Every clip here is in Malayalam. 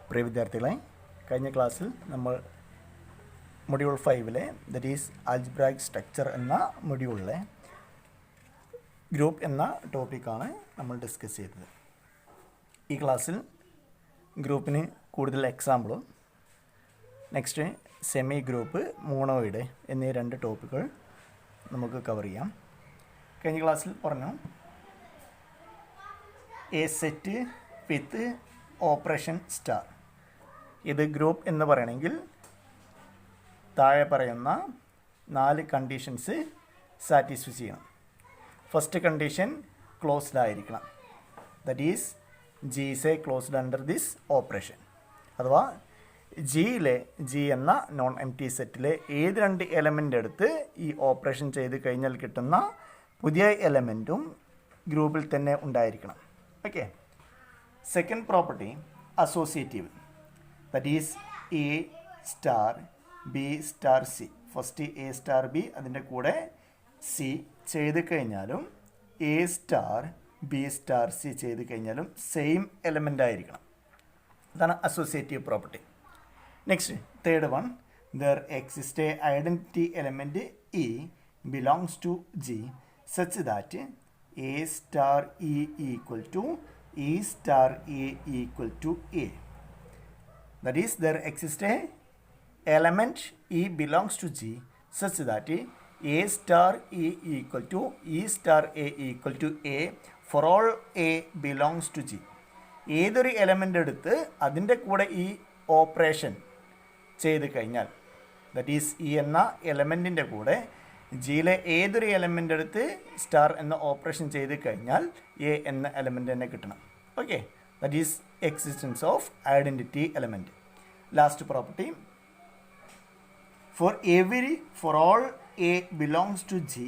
പ്രിയ വിദ്യാർത്ഥികളെ, കഴിഞ്ഞ ക്ലാസ്സിൽ നമ്മൾ മൊഡ്യൂൾ 5-ലെ ദറ്റ് ഈസ് ആൽജിബ്രായിക് സ്ട്രക്ചർ എന്ന മൊഡ്യൂളിലെ ഗ്രൂപ്പ് എന്ന ടോപ്പിക്കാണ് നമ്മൾ ഡിസ്കസ് ചെയ്തത്. ഈ ക്ലാസ്സിൽ ഗ്രൂപ്പിന് കൂടുതൽ എക്സാമ്പിളും നെക്സ്റ്റ് സെമി ഗ്രൂപ്പ്, മോണോയിഡ് എന്നീ 2 ടോപ്പിക്കുകൾ നമുക്ക് കവർ ചെയ്യാം. കഴിഞ്ഞ ക്ലാസ്സിൽ പറഞ്ഞു A set with operation star. ഇത് ഗ്രൂപ്പ് എന്ന് പറയണമെങ്കിൽ താഴെ പറയുന്ന 4 കണ്ടീഷൻസ് സാറ്റിസ്ഫൈ ചെയ്യണം. ഫസ്റ്റ് കണ്ടീഷൻ ക്ലോസ്ഡ് ആയിരിക്കണം. That is G is a closed under this operation. അഥവാ ജി എന്ന നോൺ എം ടി സെറ്റിലെ ഏത് 2 എലമെൻ്റ് എടുത്ത് ഈ ഓപ്പറേഷൻ ചെയ്ത് കഴിഞ്ഞാൽ കിട്ടുന്ന പുതിയ എലമെൻറ്റും ഗ്രൂപ്പിൽ തന്നെ ഉണ്ടായിരിക്കണം. Okay. Second property associative. That is A star B star C. First A star B, അതിൻ്റെ കൂടെ സി ചെയ്ത് കഴിഞ്ഞാലും A star B star C ചെയ്ത് കഴിഞ്ഞാലും സെയിം എലമെൻ്റ് ആയിരിക്കണം. അതാണ് associative property. Next third one, there exist a identity element E belongs to G such that A star E equal to E star A equal to A. That is, there exists a element E belongs to G such that A star E equal to E star A equal to A for all A belongs to G. ഏതൊരു എലമെൻ്റ് എടുത്ത് അതിൻ്റെ കൂടെ ഈ ഓപ്പറേഷൻ ചെയ്ത് കഴിഞ്ഞാൽ, ദറ്റ് ഈസ് ഇ എന്ന എലമെൻറ്റിൻ്റെ കൂടെ ജിയിലെ ഏതൊരു എലമെൻ്റ് എടുത്ത് സ്റ്റാർ എന്ന ഓപ്പറേഷൻ ചെയ്ത് കഴിഞ്ഞാൽ എ എന്ന എലമെൻ്റ് തന്നെ കിട്ടണം. Okay. That is existence of identity element. Last property, for all A belongs to G,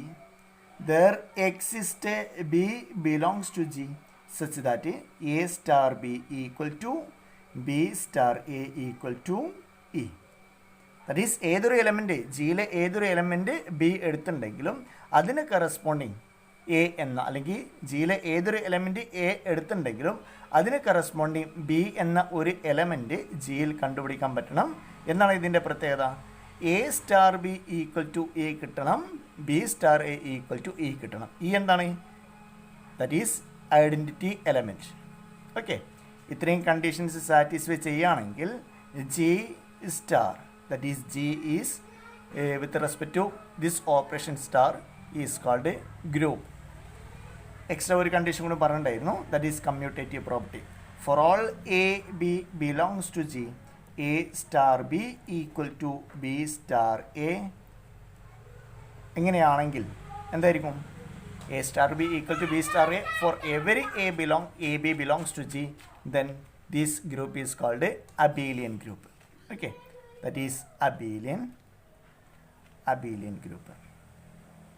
there exists a B belongs to G such that A star B equal to B star A equal to E. That is, ഏതൊരു എലമെൻറ്റ് ജിയിലെ ഏതൊരു എലമെൻറ്റ് ബി എടുത്തിട്ടുണ്ടെങ്കിലും അതിന് കറസ്പോണ്ടിങ് എ എന്ന, അല്ലെങ്കിൽ ജിയിലെ ഏതൊരു എലമെൻറ്റ് എ എടുത്തിട്ടുണ്ടെങ്കിലും അതിന് കറസ്പോണ്ടിങ് ബി എന്ന ഒരു എലമെൻറ്റ് ജിയിൽ കണ്ടുപിടിക്കാൻ പറ്റണം എന്നാണ് ഇതിൻ്റെ പ്രത്യേകത. A star B equal to A കിട്ടണം, B star A equal to E കിട്ടണം. ഈ എന്താണ്? That is identity element. Okay. ഇത്രയും കണ്ടീഷൻസ് സാറ്റിസ്ഫൈ ചെയ്യുകയാണെങ്കിൽ G star, that is G is with respect to this operation star is called group. Extra ഒരു കണ്ടീഷൻ കൂടി പറഞ്ഞിട്ടുണ്ടായിരുന്നു, that is commutative property. For all A B belongs to G, A star B equal to B star A. എങ്ങനെയാണെങ്കിൽ എന്തായിരിക്കും? A star B equal to B star A for every A B belongs to G, then this group is called abelian group. Okay. That is abelian group.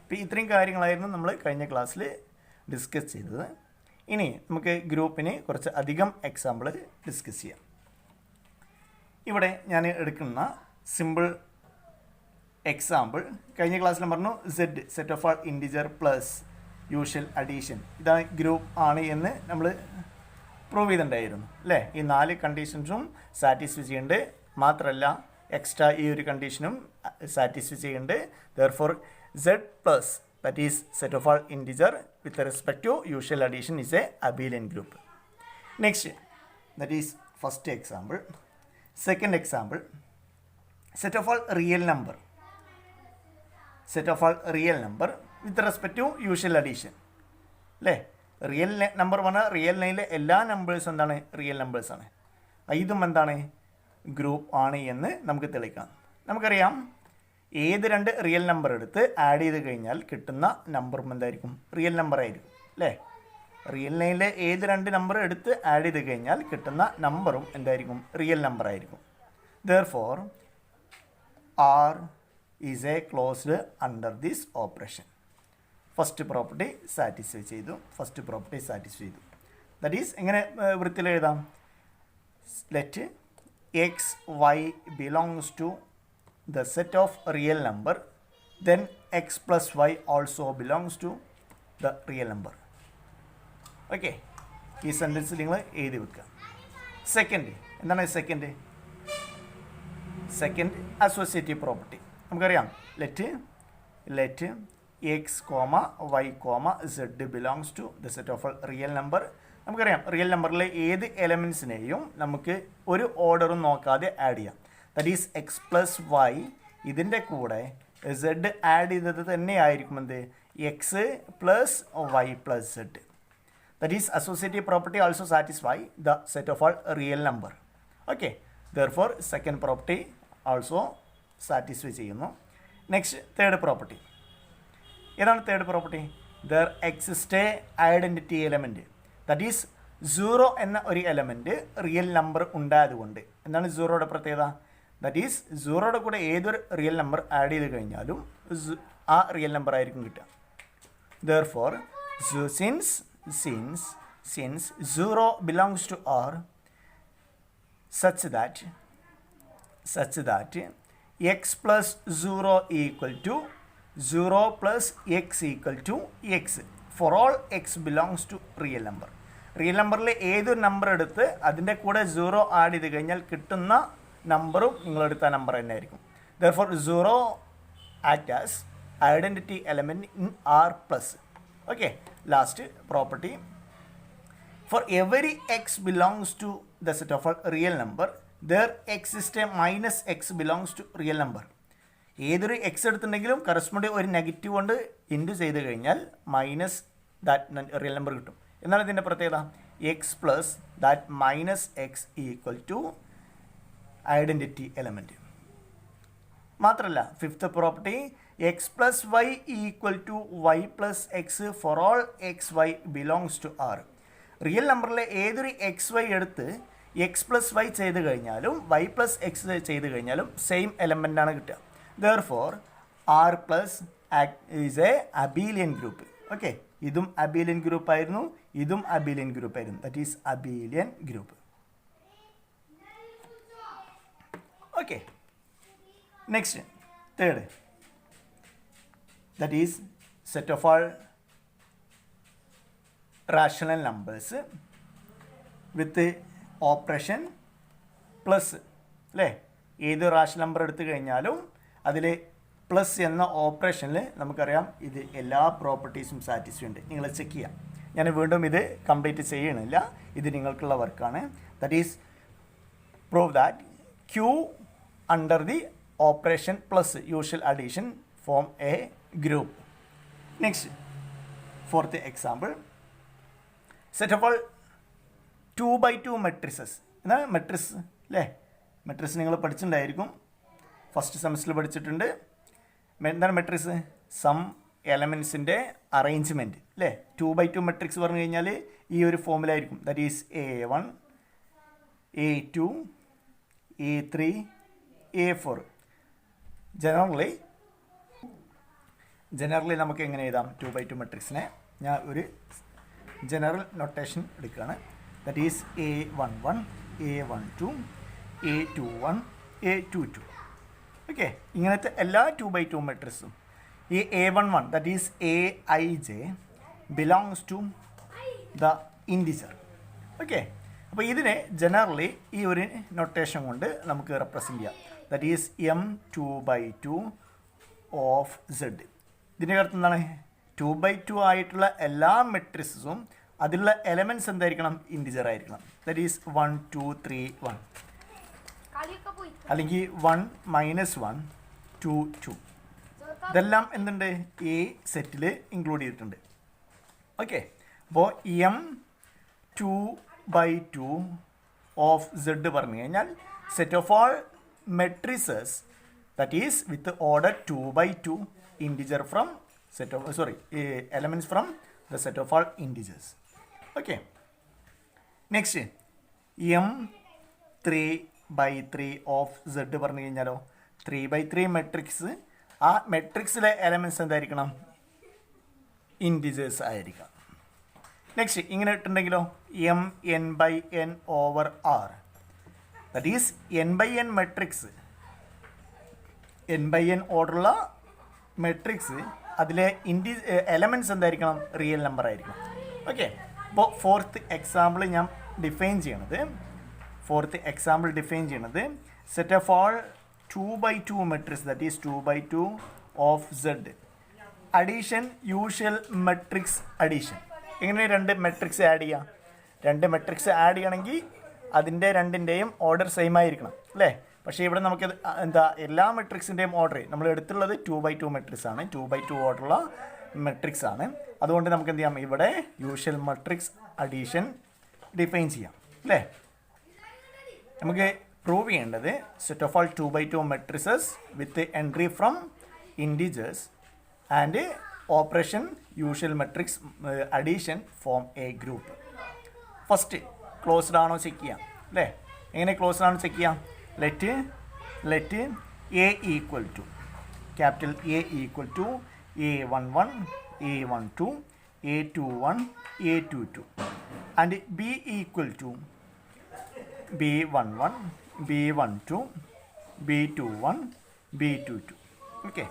ഇപ്പോൾ ഇത്രയും കാര്യങ്ങളായിരുന്നു നമ്മൾ കഴിഞ്ഞ ക്ലാസ്സിൽ ഡിസ്കസ് ചെയ്തത്. ഇനി നമുക്ക് ഗ്രൂപ്പിന് കുറച്ച് അധികം എക്സാമ്പിൾ ഡിസ്കസ് ചെയ്യാം. ഇവിടെ ഞാൻ എടുക്കുന്ന സിമ്പിൾ എക്സാമ്പിൾ കഴിഞ്ഞ ക്ലാസ്സിൽ പറഞ്ഞു, Z set of all integer plus usual addition. ഇതാണ് ഗ്രൂപ്പ് ആണ് എന്ന് നമ്മൾ പ്രൂവ് ചെയ്തിട്ടുണ്ടായിരുന്നു അല്ലേ. ഈ 4 കണ്ടീഷൻസും സാറ്റിസ്ഫൈ ചെയ്യുന്നുണ്ട്. മാത്രമല്ല എക്സ്ട്രാ ഈ ഒരു കണ്ടീഷനും സാറ്റിസ്ഫൈ ചെയ്യുന്നുണ്ട്. Therefore Z plus, that is set of all integer with respect to usual addition, is a abelian group. Next, that is first example. Second example, set of all real number with respect to usual addition. അല്ലേ? റിയൽ നമ്പർ പറഞ്ഞാൽ റിയൽ ലൈനിലെ എല്ലാ നമ്പേഴ്സും എന്താണ്? റിയൽ നമ്പേഴ്സാണ്. ഇതും എന്താണ്? ഗ്രൂപ്പ് ആണ് എന്ന് നമുക്ക് തെളിയിക്കാം. നമുക്കറിയാം, ഏത് 2 റിയൽ നമ്പർ എടുത്ത് ആഡ് ചെയ്ത് കഴിഞ്ഞാൽ കിട്ടുന്ന നമ്പറും എന്തായിരിക്കും? റിയൽ നമ്പർ ആയിരിക്കും അല്ലേ? റിയൽ ലൈനിലെ ഏത് 2 നമ്പർ എടുത്ത് ആഡ് ചെയ്ത് കഴിഞ്ഞാൽ കിട്ടുന്ന നമ്പറും എന്തായിരിക്കും? റിയൽ നമ്പർ ആയിരിക്കും. Therefore R is a closed under this operation. First property satisfy ചെയ്തു. ദറ്റ് ഈസ് എങ്ങനെ വൃത്തിയിൽ എഴുതാം? Let X Y belongs to the set of real number, then x plus y also belongs to the real number. Okay. ഈ സെൻറ്റൻസ് നിങ്ങൾ എഴുതി വെക്കുക. സെക്കൻഡ്, എന്താണ് സെക്കൻഡ് അസോസിയേറ്റീവ് പ്രോപ്പർട്ടി. നമുക്കറിയാം let x comma y comma z belongs to the set of real number. നമുക്കറിയാം റിയൽ നമ്പറിലെ ഏത് എലമെൻസിനെയും നമുക്ക് ഒരു ഓർഡറും നോക്കാതെ ആഡ് ചെയ്യാം. That is x plus y, ഇതിൻ്റെ കൂടെ സെഡ് ആഡ് ചെയ്തത് തന്നെ ആയിരിക്കും എന്ത്, x plus y plus z. That is associative property also satisfy the set of all real number. Okay. Therefore, second property also satisfy ചെയ്യുന്നു. Next, third property. ഏതാണ് third property? There exists a identity element. That is, 0 എന്ന ഒരു എലമെൻറ്റ് റിയൽ നമ്പർ ഉണ്ടായതുകൊണ്ട്. എന്താണ് സീറോയുടെ പ്രത്യേകത? ദാറ്റ് ഈസ് സീറോയുടെ കൂടെ ഏതൊരു റിയൽ നമ്പർ ആഡ് ചെയ്ത് കഴിഞ്ഞാലും ആ റിയൽ നമ്പർ ആയിരിക്കും കിട്ടുക. Therefore, since 0 belongs to R such that x plus 0 equal to 0 plus x equal to x for all x belongs to real number. Real നമ്പറിൽ ഏതൊരു നമ്പർ എടുത്ത് അതിൻ്റെ കൂടെ 0 ആഡ് ചെയ്ത് കഴിഞ്ഞാൽ കിട്ടുന്ന നമ്പറും നിങ്ങളെടുത്ത നമ്പർ തന്നെ ആയിരിക്കും. Therefore 0 act as identity element in R plus. Okay, last property. For every x belongs to the set of a real number, there exists a minus x belongs to real number. ഏതൊരു എക്സ് എടുത്തിട്ടുണ്ടെങ്കിലും കറസ്പോണ്ടിങ് ഒരു നെഗറ്റീവ് കൊണ്ട് ഇൻറ്റു ചെയ്ത് കഴിഞ്ഞാൽ മൈനസ് ദാറ്റ് റിയൽ നമ്പർ കിട്ടും. എന്നാണ് ഇതിൻ്റെ പ്രത്യേകത. X plus that minus X equal to identity element. മാത്രമല്ല fifth property, X plus Y equal to Y plus X for all X Y belongs to R. Real നമ്പറിലെ ഏതൊരു എക്സ് വൈ എടുത്ത് എക്സ് പ്ലസ് വൈ ചെയ്ത് കഴിഞ്ഞാലും വൈ പ്ലസ് എക്സ് ചെയ്ത് കഴിഞ്ഞാലും സെയിം എലമെൻ്റാണ് കിട്ടുക. Therefore, R plus is a abelian group. Okay, ഇതും abelian group ആയിരുന്നു, ഇതും abelian group ആയിരുന്നു. That is abelian group. Okay. Next, third. That is set of all rational numbers with operation plus. അല്ലേ, ഏത് റാഷണൽ നമ്പർ എടുത്തു കഴിഞ്ഞാലും അതിൽ പ്ലസ് എന്ന ഓപ്പറേഷനിൽ നമുക്കറിയാം ഇത് എല്ലാ പ്രോപ്പർട്ടീസും സാറ്റിസ്ഫൈ ഉണ്ട്. നിങ്ങൾ ചെക്ക് ചെയ്യാം. ഞാൻ വീണ്ടും ഇത് കംപ്ലീറ്റ് ചെയ്യണില്ല, ഇത് നിങ്ങൾക്കുള്ള വർക്കാണ്. That is prove that Q under the operation plus usual addition form a group. Next, fourth example. Set of all 2x2 matrices. എന്നാൽ മെട്രിസ് അല്ലേ, മെട്രിസ് നിങ്ങൾ പഠിച്ചിട്ടുണ്ടായിരിക്കും, ഫസ്റ്റ് സെമസ്റ്ററിൽ പഠിച്ചിട്ടുണ്ട്. എന്താണ് മെട്രിക്സ്? സം എലമെൻസിൻ്റെ അറേഞ്ച്മെൻറ്റ് അല്ലേ. 2x2 മെട്രിക്സ് പറഞ്ഞു കഴിഞ്ഞാൽ ഈ ഒരു ഫോമിലായിരിക്കും. That is A1 A2 A3 A4. Generally നമുക്ക് എങ്ങനെ എഴുതാം 2x2 മെട്രിക്സിനെ? ഞാൻ ഒരു ജനറൽ നൊട്ടേഷൻ എടുക്കുകയാണ്. That is A11 A12 A21 A22. Okay, ഇങ്ങനത്തെ എല്ലാ 2x2 മെട്രിക്സും ഈ A11 that is Aij belongs to the integer. Okay, അപ്പോൾ ഇതിനെ ജനറലി ഈ ഒരു നൊട്ടേഷൻ കൊണ്ട് നമുക്ക് റെപ്രസെൻറ്റ് ചെയ്യാം. That is M2x2 of Z. ഇതിൻ്റെ അർത്ഥം എന്താണ്? 2x2 ആയിട്ടുള്ള എല്ലാ മെട്രിക്സും അതിലുള്ള എലമെൻറ്റ്സ് എന്തായിരിക്കണം? ഇൻഡിജർ ആയിരിക്കണം. ദാറ്റ് ഈസ് 1 2 3 1, അല്ലെങ്കിൽ 1 - 1 2 2. ഇതെല്ലാം എന്തുണ്ട്? ഈ സെറ്റിൽ ഇൻക്ലൂഡ് ചെയ്തിട്ടുണ്ട്. ഓക്കെ, അപ്പോൾ M2x2 ഓഫ് Z പറഞ്ഞു കഴിഞ്ഞാൽ set of all matrices that is with order 2x2 integer from set of elements from the set of all integers. Okay, next M3x3 of Z പറഞ്ഞു കഴിഞ്ഞാലോ 3x3 മെട്രിക്സ്, ആ മെട്രിക്സിലെ എലമെൻറ്റ്സ് എന്തായിരിക്കണം? ഇൻഡിജേഴ്സ് ആയിരിക്കാം. നെക്സ്റ്റ് ഇങ്ങനെ ഇട്ടുണ്ടെങ്കിലോ Mn/n over R. That is n/n matrix, n/n ഓർഡറുള്ള മെട്രിക്സ് അതിലെ എലമെൻറ്റ്സ് എന്തായിരിക്കണം? റിയൽ നമ്പർ ആയിരിക്കണം. ഓക്കെ, അപ്പോൾ ഫോർത്ത് എക്സാമ്പിൾ ഞാൻ ഡിഫൈൻ ചെയ്യണത് ഫോർത്ത് എക്സാമ്പിൾ ഡിഫൈൻ ചെയ്യുന്നത് set of all 2x2 matrix that is 2x2 of Z addition usual matrix addition. എങ്ങനെ രണ്ട് മെട്രിക്സ് ആഡ് ചെയ്യാം? രണ്ട് മെട്രിക്സ് ആഡ് ചെയ്യണമെങ്കിൽ അതിൻ്റെ രണ്ടിൻ്റെയും ഓർഡർ സെയിം ആയിരിക്കണം അല്ലേ? പക്ഷേ ഇവിടെ നമുക്ക് എല്ലാ മെട്രിക്സിൻ്റെയും ഓർഡർ നമ്മൾ എടുത്തുള്ളത് 2x2 മെട്രിക്സ് ആണ്, 2x2 ഓർഡറുള്ള മെട്രിക്സ് ആണ്. അതുകൊണ്ട് നമുക്ക് എന്ത് ചെയ്യാം, ഇവിടെ യൂഷ്വൽ മെട്രിക്സ് അഡീഷൻ ഡിഫൈൻ ചെയ്യാം അല്ലേ? നമുക്ക് പ്രൂവ് ചെയ്യേണ്ടത് set of all 2x2 matrices with entry from integers and operation usual matrix addition form a group. First closed ആണോ ചെക്ക് ചെയ്യാം അല്ലേ? എങ്ങനെ ക്ലോസ്ഡ് ആണോ ചെക്ക് ചെയ്യാം? Let A equal to capital A equal to A11 A12 A21 A22 and B equal to B11 B12 B21 B22. Okay,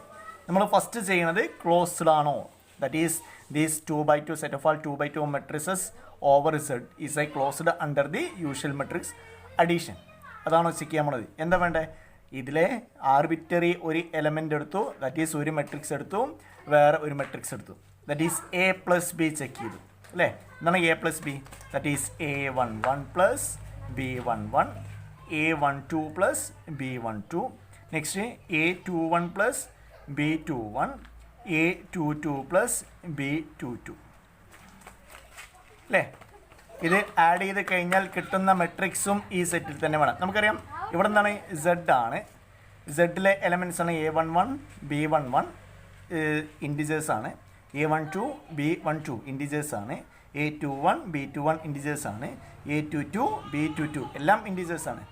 നമ്മൾ ഫസ്റ്റ് ചെയ്യുന്നത് ക്ലോസ്ഡ് ആണോ, that is these 2x2 set of all 2x2 matrices over Z is a closed under the usual matrix addition. അതാണോ ചെക്ക് ചെയ്യാൻ പോണത്? എന്താ വേണ്ടേ? ഇതിലെ ആർബിറ്ററി ഒരു എലമെൻ്റ് എടുത്തു, ദാറ്റ് ഈസ് ഒരു മെട്രിക്സ് എടുത്തു, വേറെ ഒരു മെട്രിക്സ് എടുത്തു, that is A plus B check ചെയ്തു അല്ലേ? എന്താണ് A plus B? That is A11 plus B11 A12 plus B12 next A21 plus B21 A22 plus B22 അല്ലേ? ഇത് ആഡ് ചെയ്ത് കഴിഞ്ഞാൽ കിട്ടുന്ന മെട്രിക്സും ഈ സെറ്റിൽ തന്നെ വേണം. നമുക്കറിയാം ഇവിടെ എന്താണ് Z ആണ്, സെഡിലെ എലമെൻറ്റ്സ് ആണ് A11 B11 ഇൻഡിജേഴ്സ് ആണ്, A12 B12 ഇൻഡിജേഴ്സ് ആണ്, A21 B21 ഇൻഡിജേഴ്സ് ആണ്, A22 B22 എല്ലാം ഇൻഡിജേഴ്സ് ആണ്.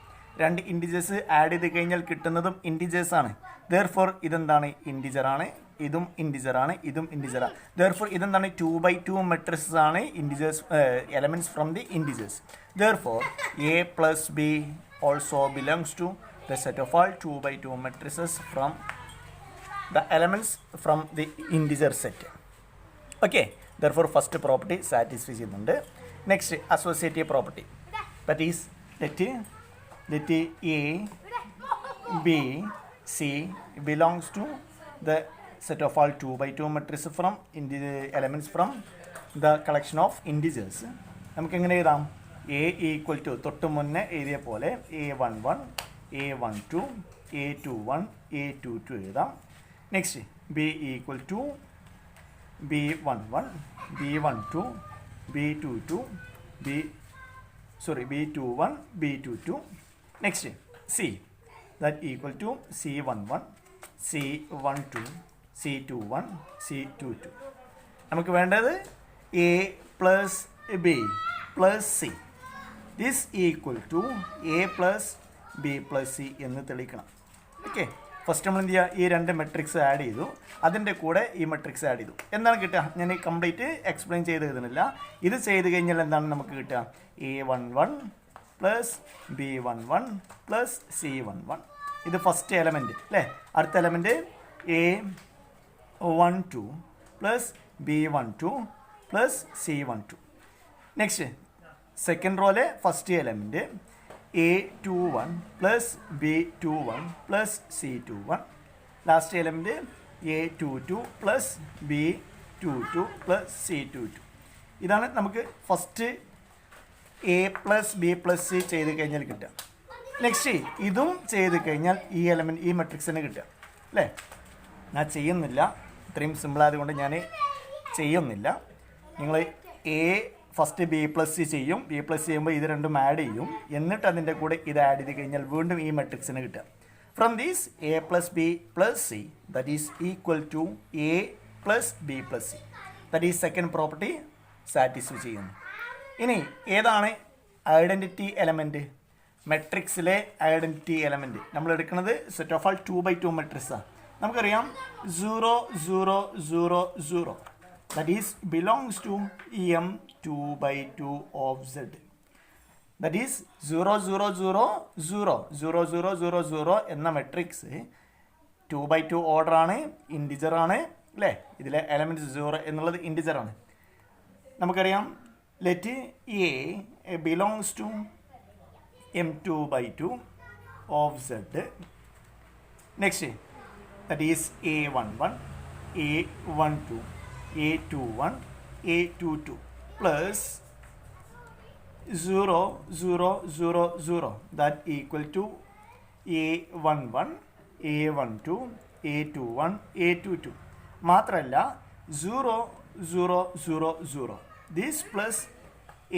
രണ്ട് ഇൻഡിജേഴ്സ് ആഡ് ചെയ്ത് കഴിഞ്ഞാൽ കിട്ടുന്നതും ഇൻഡിജേഴ്സ് ആണ്. ദെർഫോർ ഇതെന്താണ്? ഇൻഡിജറാണ്, ഇതും ഇൻഡിജറാണ്, ഇതും ഇൻഡിജറാണ്. ദെർഫോർ ഇതെന്താണ്? 2x2 മെട്രിക്സ് ആണ്, integers elements from the integers. Therefore A plus B also belongs to the set of all 2x2 matrices from the elements from the integer set. Okay, therefore first property satisfy ചെയ്യുന്നുണ്ട്. Next associative property, that is let A B C belongs to the set of all 2x2 matrices from elements from the collection of integers. നമുക്ക് എങ്ങനെ എഴുതാം? A ഈക്വൽ ടു തൊട്ട് മുന്നേ എഴുതിയ പോലെ A11 A12 A21 A22 എഴുതാം. Next B equal to B11 B12 B22 B21 B22. Next C that equal to C11 C12 C21 C22. നമുക്ക് വേണ്ടത് A plus B plus C this equal to A plus B plus C എന്ന് തെളിയിക്കണം. ഓക്കെ, ഫസ്റ്റ് നമ്മൾ എന്ത് ചെയ്യുക? ഈ രണ്ട് മെട്രിക്സ് ആഡ് ചെയ്തു, അതിൻ്റെ കൂടെ ഈ മെട്രിക്സ് ആഡ് ചെയ്തു. എന്താണ് കിട്ടുക? ഞാൻ കംപ്ലീറ്റ് എക്സ്പ്ലെയിൻ ചെയ്ത് എഴുതുന്നില്ല. ഇത് ചെയ്ത് കഴിഞ്ഞാൽ എന്താണ് നമുക്ക് കിട്ടുക? A11 plus B11 plus C11. ഇത് ഫസ്റ്റ് എലമെൻറ്റ് അല്ലേ? അടുത്ത element A12 plus B12 plus C12. Next second റോയിലെ first element A21 plus B21 plus C21. Last element A22 plus B22 plus C22. ഇതാണ് നമുക്ക് first A plus B plus C ചെയ്ത് കഴിഞ്ഞാൽ കിട്ടുക. നെക്സ്റ്റ് ഇതും ചെയ്ത് കഴിഞ്ഞാൽ ഈ എലമെൻറ്റ് ഈ മെട്രിക്സിന് കിട്ടുക അല്ലേ? ഞാൻ ചെയ്യുന്നില്ല, ഇത്രയും സിമ്പിളായതുകൊണ്ട് ഞാൻ ചെയ്യുന്നില്ല. നിങ്ങൾ A first B plus C ചെയ്യും, B പ്ലസ് ചെയ്യുമ്പോൾ ഇത് രണ്ടും ആഡ് ചെയ്യും, എന്നിട്ട് അതിൻ്റെ കൂടെ ഇത് ആഡ് ചെയ്ത് കഴിഞ്ഞാൽ വീണ്ടും ഈ മെട്രിക്സിന് കിട്ടുക. From these A plus B plus C that is equal to A plus B plus C. That is second property satisfy ചെയ്യുന്നു. ഇനി ഏതാണ് ഐഡൻറ്റിറ്റി എലമെൻറ്റ്? മെട്രിക്സിലെ ഐഡൻറ്റിറ്റി എലമെൻറ്റ് നമ്മൾ എടുക്കുന്നത് സെറ്റ് ഓഫ് ആൾ 2x2 മെട്രിക്സാണ്. നമുക്കറിയാം 0 0 0 0 that is belongs to EM 2x2 of Z. That is 0 0 0 0 0 0 0 0 എന്ന മെട്രിക്സ് 2x2 ഓർഡർ ആണ്, ഇൻഡിജർ ആണ് അല്ലേ? ഇതിലെ എലമെൻറ്റ്സ് 0 എന്നുള്ളത് ഇൻഡിജർ ആണ്. നമുക്കറിയാം let A belongs to m2 by 2 of z. Next, that is a11, a12, a21, a22 plus 0, 0, 0, 0. That equal to a11, a12, a21, a22. മാത്രമല്ല 0, 0, 0, 0. This plus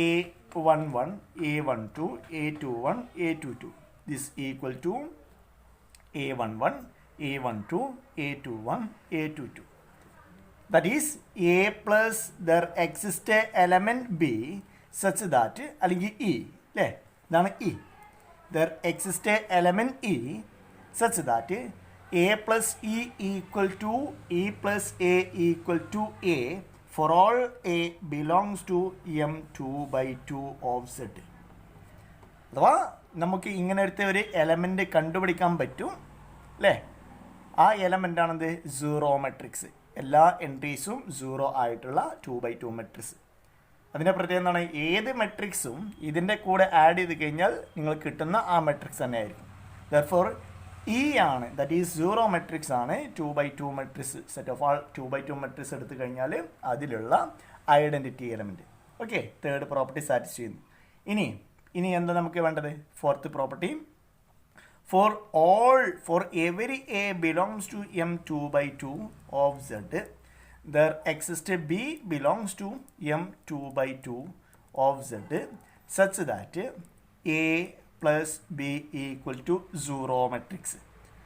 a11, a12, a21, a22. This equal to a11, a12, a21, a22. That is a plus there exists a element b such that അല്ലെങ്കിൽ e അല്ലേ, ഇതാണ് e. There exists a element e such that a plus e equal to e plus a equal to a for all a belongs to m2 by 2 of z. അഥവാ നമുക്ക് ഇങ്ങനത്തെ ഒരു എലമെൻ്റ് കണ്ടുപിടിക്കാൻ പറ്റും അല്ലേ. ആ എലമെൻ്റ് ആണെന്ത്, സീറോ മെട്രിക്സ്. എല്ലാ എൻട്രീസും സീറോ ആയിട്ടുള്ള 2/2 മെട്രിക്സ്. അതിൻ്റെ പ്രത്യേകത എന്താണ്, ഏത് മെട്രിക്സും ഇതിൻ്റെ കൂടെ ആഡ് ചെയ്ത് കഴിഞ്ഞാൽ നിങ്ങൾക്ക് കിട്ടുന്ന ആ മെട്രിക്സ് തന്നെ ആയിരിക്കും. ദർഫോർ ഇ ആണ്, ദാറ്റ് ഈസ് സീറോ മെട്രിക്സ് ആണ് 2/2 matrix. Set of all 2/2 matrix എടുത്തു കഴിഞ്ഞാൽ അതിലുള്ള identity element. Okay, third property satisfy ചെയ്യുന്നു. ഇനി എന്താ നമുക്ക് വേണ്ടത്, fourth property. For every a belongs to m2 by 2 of z, there exists b belongs to m2 by 2 of z such that a plus b equal to 0 matrix.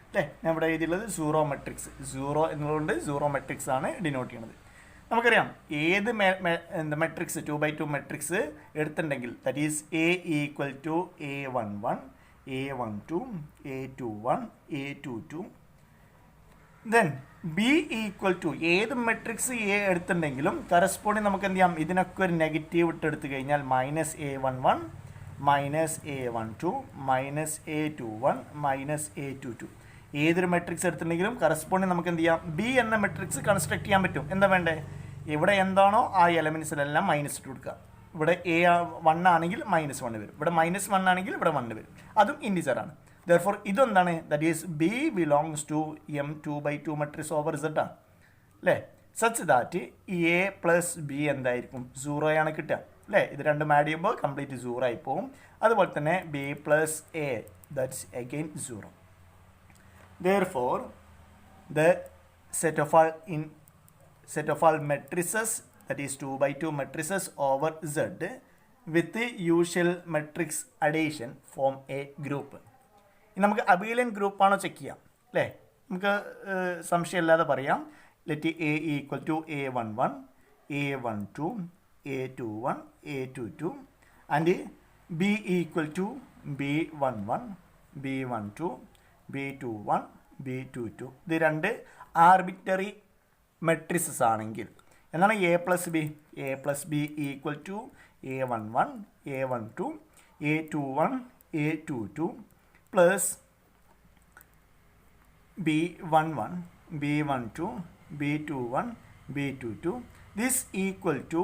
അല്ലേ, ഞാൻ ഇവിടെ എഴുതിയുള്ളത് സീറോ മെട്രിക്സ്. സീറോ എന്നുള്ളതുകൊണ്ട് സീറോ മെട്രിക്സ് ആണ് ഡിനോട്ട് ചെയ്യുന്നത്. നമുക്കറിയാം ഏത് മെട്രിക്സ് 2/2 മെട്രിക്സ് എടുത്തിട്ടുണ്ടെങ്കിൽ that is A equal to a11, a12, a21, a22. Then B equal to ഏത് മെട്രിക്സ് എ എടുത്തിട്ടുണ്ടെങ്കിലും കറസ്പോണ്ടിങ് നമുക്ക് എന്ത് ചെയ്യാം, ഇതിനൊക്കെ ഒരു നെഗറ്റീവ് ഇട്ടെടുത്ത് കഴിഞ്ഞാൽ -a11, -a12, -a21, -a22. ഏതൊരു മെട്രിക്സ് എടുത്തിട്ടുണ്ടെങ്കിലും കറസ്പോണ്ടിങ് നമുക്ക് എന്ത് ചെയ്യാം, ബി എന്ന മെട്രിക്സ് കൺസ്ട്രക്ട് ചെയ്യാൻ പറ്റും. എന്താ വേണ്ടേ, ഇവിടെ എന്താണോ ആ എലമെൻസിലെല്ലാം മൈനസ് ഇട്ട് കൊടുക്കുക. ഇവിടെ a1 ആണെങ്കിൽ -1 വരും, ഇവിടെ -1 ആണെങ്കിൽ ഇവിടെ 1 വരും. അതും ഇൻഡിജർ ആണ്. ദർഫോർ ഇതെന്താണ്, that is B belongs to m2 by 2 matrix over z ആണ് അല്ലേ. Such that A plus B എന്തായിരിക്കും, 0 ആണ് കിട്ടുക അല്ലേ. ഇത് രണ്ടും ആഡ് ചെയ്യുമ്പോൾ കംപ്ലീറ്റ് 0 ആയി പോകും. അതുപോലെ തന്നെ B plus A, that's again 0. Therefore, the set of all matrices, that is 2/2 matrices over Z with the usual matrix addition form a group. ഇനി നമുക്ക് അബീലിയൻ ഗ്രൂപ്പാണോ ചെക്ക് ചെയ്യാം അല്ലേ. നമുക്ക് സംശയമില്ലാതെ പറയാം. Let A equal to a11, a12, a21, a22 and B equal to b11, b12, b21, b22. ഇത് രണ്ട് ആർബിറ്ററി മെട്രിസസ് ആണെങ്കിൽ എന്താണ് A plus B equal to a11, a12, a21, a22 plus b11, b12, b21, b22. This equal to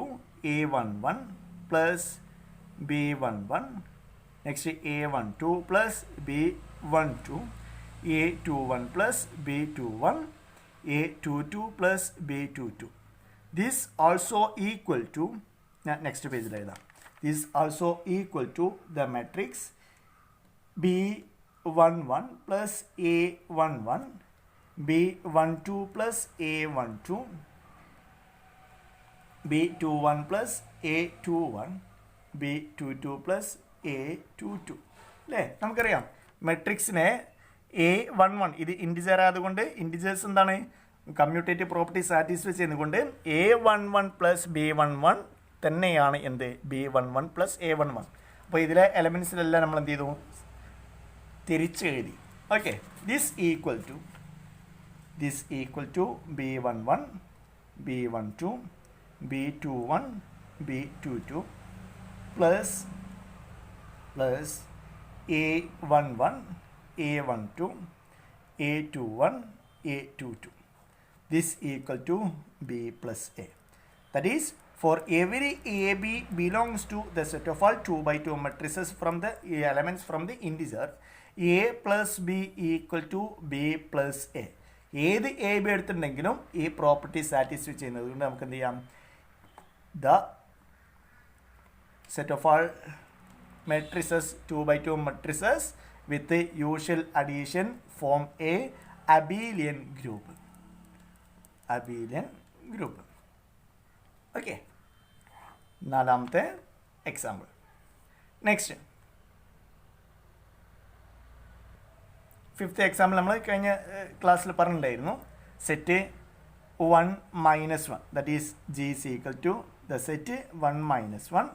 a11 plus b11, next a12 plus b12, a21 plus b21, a22 plus b22. This also equal to, next page like that. This also equal to the matrix b11 plus a11, b12 plus a12, b21 plus a21, b22 plus a22 അല്ലേ. നമുക്കറിയാം മെട്രിക്സിനെ a11 ഇത് ഇൻഡിജർ ആയതുകൊണ്ട് ഇൻഡിജേഴ്സ് എന്താണ്, കമ്മ്യൂട്ടേറ്റീവ് പ്രോപ്പർട്ടി സാറ്റിസ്ഫൈ ചെയ്യുന്നതുകൊണ്ട് a11 പ്ലസ് b11 തന്നെയാണ് എന്ത്, b11 പ്ലസ് a11. അപ്പോൾ ഇതിലെ എലമെൻസിലെല്ലാം നമ്മൾ എന്ത് ചെയ്തു, തിരിച്ച് എഴുതി. Okay, this equal to b11, b12, b21, b22 plus a11, a12, a21, a22. This equal to b plus a. That is For every AB belongs to the set of all 2 by 2 matrices from the elements from the integer A plus B equal to B plus A. ഏത് എ ബി എടുത്തിട്ടുണ്ടെങ്കിലും ഈ പ്രോപ്പർട്ടി സാറ്റിസ്ഫൈ ചെയ്യുന്നത് കൊണ്ട് നമുക്ക് എന്ത് ചെയ്യാം, the set of all matrices 2 by 2 matrices with usual addition form a abelian group. Abelian group. Okay, നാലാമത്തെ എക്സാമ്പിൾ. നെക്സ്റ്റ് ഫിഫ്ത്ത് എക്സാമ്പിൾ നമ്മൾ കഴിഞ്ഞ ക്ലാസ്സിൽ പറഞ്ഞിട്ടുണ്ടായിരുന്നു. Set 1 minus 1 that is G is equal to the set 1 minus 1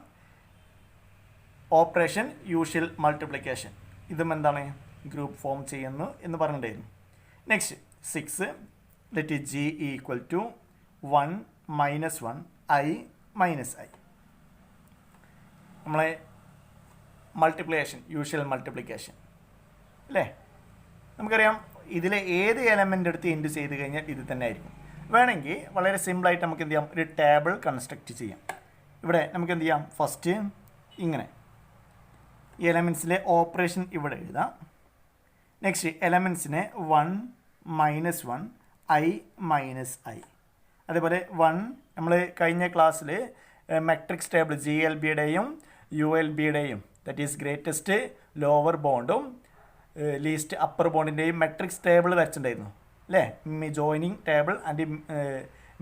operation usual multiplication. ഇതും എന്താണ്, ഗ്രൂപ്പ് ഫോം ചെയ്യുന്നു എന്ന് പറഞ്ഞിട്ടുണ്ടായിരുന്നു. Next 6 let G equal to 1 minus 1 i minus i. നമ്മളെ മൾട്ടിപ്ലിക്കേഷൻ, യൂഷ്വൽ മൾട്ടിപ്ലിക്കേഷൻ അല്ലേ. നമുക്കറിയാം ഇതിലെ ഏത് എലമെൻ്റ് എടുത്ത് ഇൻറ്റു ചെയ്ത് കഴിഞ്ഞാൽ ഇത് തന്നെ ആയിരിക്കും. വേണമെങ്കിൽ വളരെ സിമ്പിളായിട്ട് നമുക്ക് എന്ത് ചെയ്യാം, ഒരു ടേബിൾ കൺസ്ട്രക്റ്റ് ചെയ്യാം. ഇവിടെ നമുക്ക് എന്ത് ചെയ്യാം, ഫസ്റ്റ് ഇങ്ങനെ ഈ എലമെൻറ്റ്സിലെ ഓപ്പറേഷൻ ഇവിടെ എഴുതാം. നെക്സ്റ്റ് എലമെൻറ്റ്സിനെ 1 minus 1 i minus i. അതേപോലെ 1 നമ്മൾ കഴിഞ്ഞ ക്ലാസ്സിൽ മെട്രിക്സ് ടേബിൾ ജി എൽ ബിയുടെയും യു എൽ ബിയുടെയും ദറ്റ് ഈസ് ഗ്രേറ്റസ്റ്റ് ലോവർ ബോണ്ടും ലീസ്റ്റ് അപ്പർ ബോണ്ടിൻ്റെയും മെട്രിക്സ് ടേബിൾ വരച്ചിട്ടുണ്ടായിരുന്നു അല്ലേ, joining table and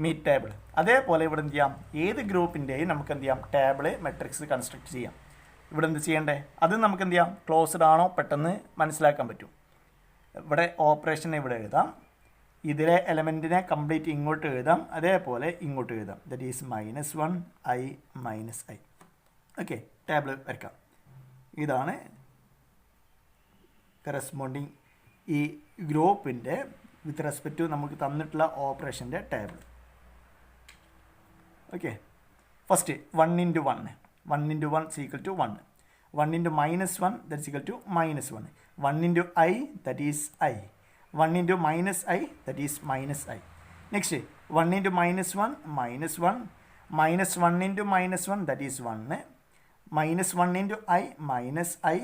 meet table. അതേപോലെ ഇവിടെ എന്ത് ചെയ്യാം, ഏത് ഗ്രൂപ്പിൻ്റെയും നമുക്ക് എന്ത് ചെയ്യാം, ടേബിൾ മെട്രിക്സ് കൺസ്ട്രക്ട് ചെയ്യാം. ഇവിടെ എന്ത് ചെയ്യണ്ടേ, അത് നമുക്ക് എന്ത് ചെയ്യാം, ക്ലോസ്ഡ് ആണോ പെട്ടെന്ന് മനസ്സിലാക്കാൻ പറ്റും. ഇവിടെ ഓപ്പറേഷൻ ഇവിടെ എഴുതാം, ഇതിലെ എലമെൻറ്റിനെ കംപ്ലീറ്റ് ഇങ്ങോട്ട് എഴുതാം, അതേപോലെ ഇങ്ങോട്ട് എഴുതാം. That is -1 i minus i. Okay, table വരയ്ക്കാം. ഇതാണ് കറസ്പോണ്ടിങ് ഈ ഗ്രൂപ്പിൻ്റെ വിത്ത് റെസ്പെക്റ്റ് ടു നമുക്ക് തന്നിട്ടുള്ള ഓപ്പറേഷൻ്റെ table. Okay, first 1 into 1 1 into 1 is equal to 1. 1 into -1 that is equal to -1. 1 into I that is I. 1 into minus I that is minus I. Next 1 into -1 -1. -1 into -1 that is 1. -1 into I minus I.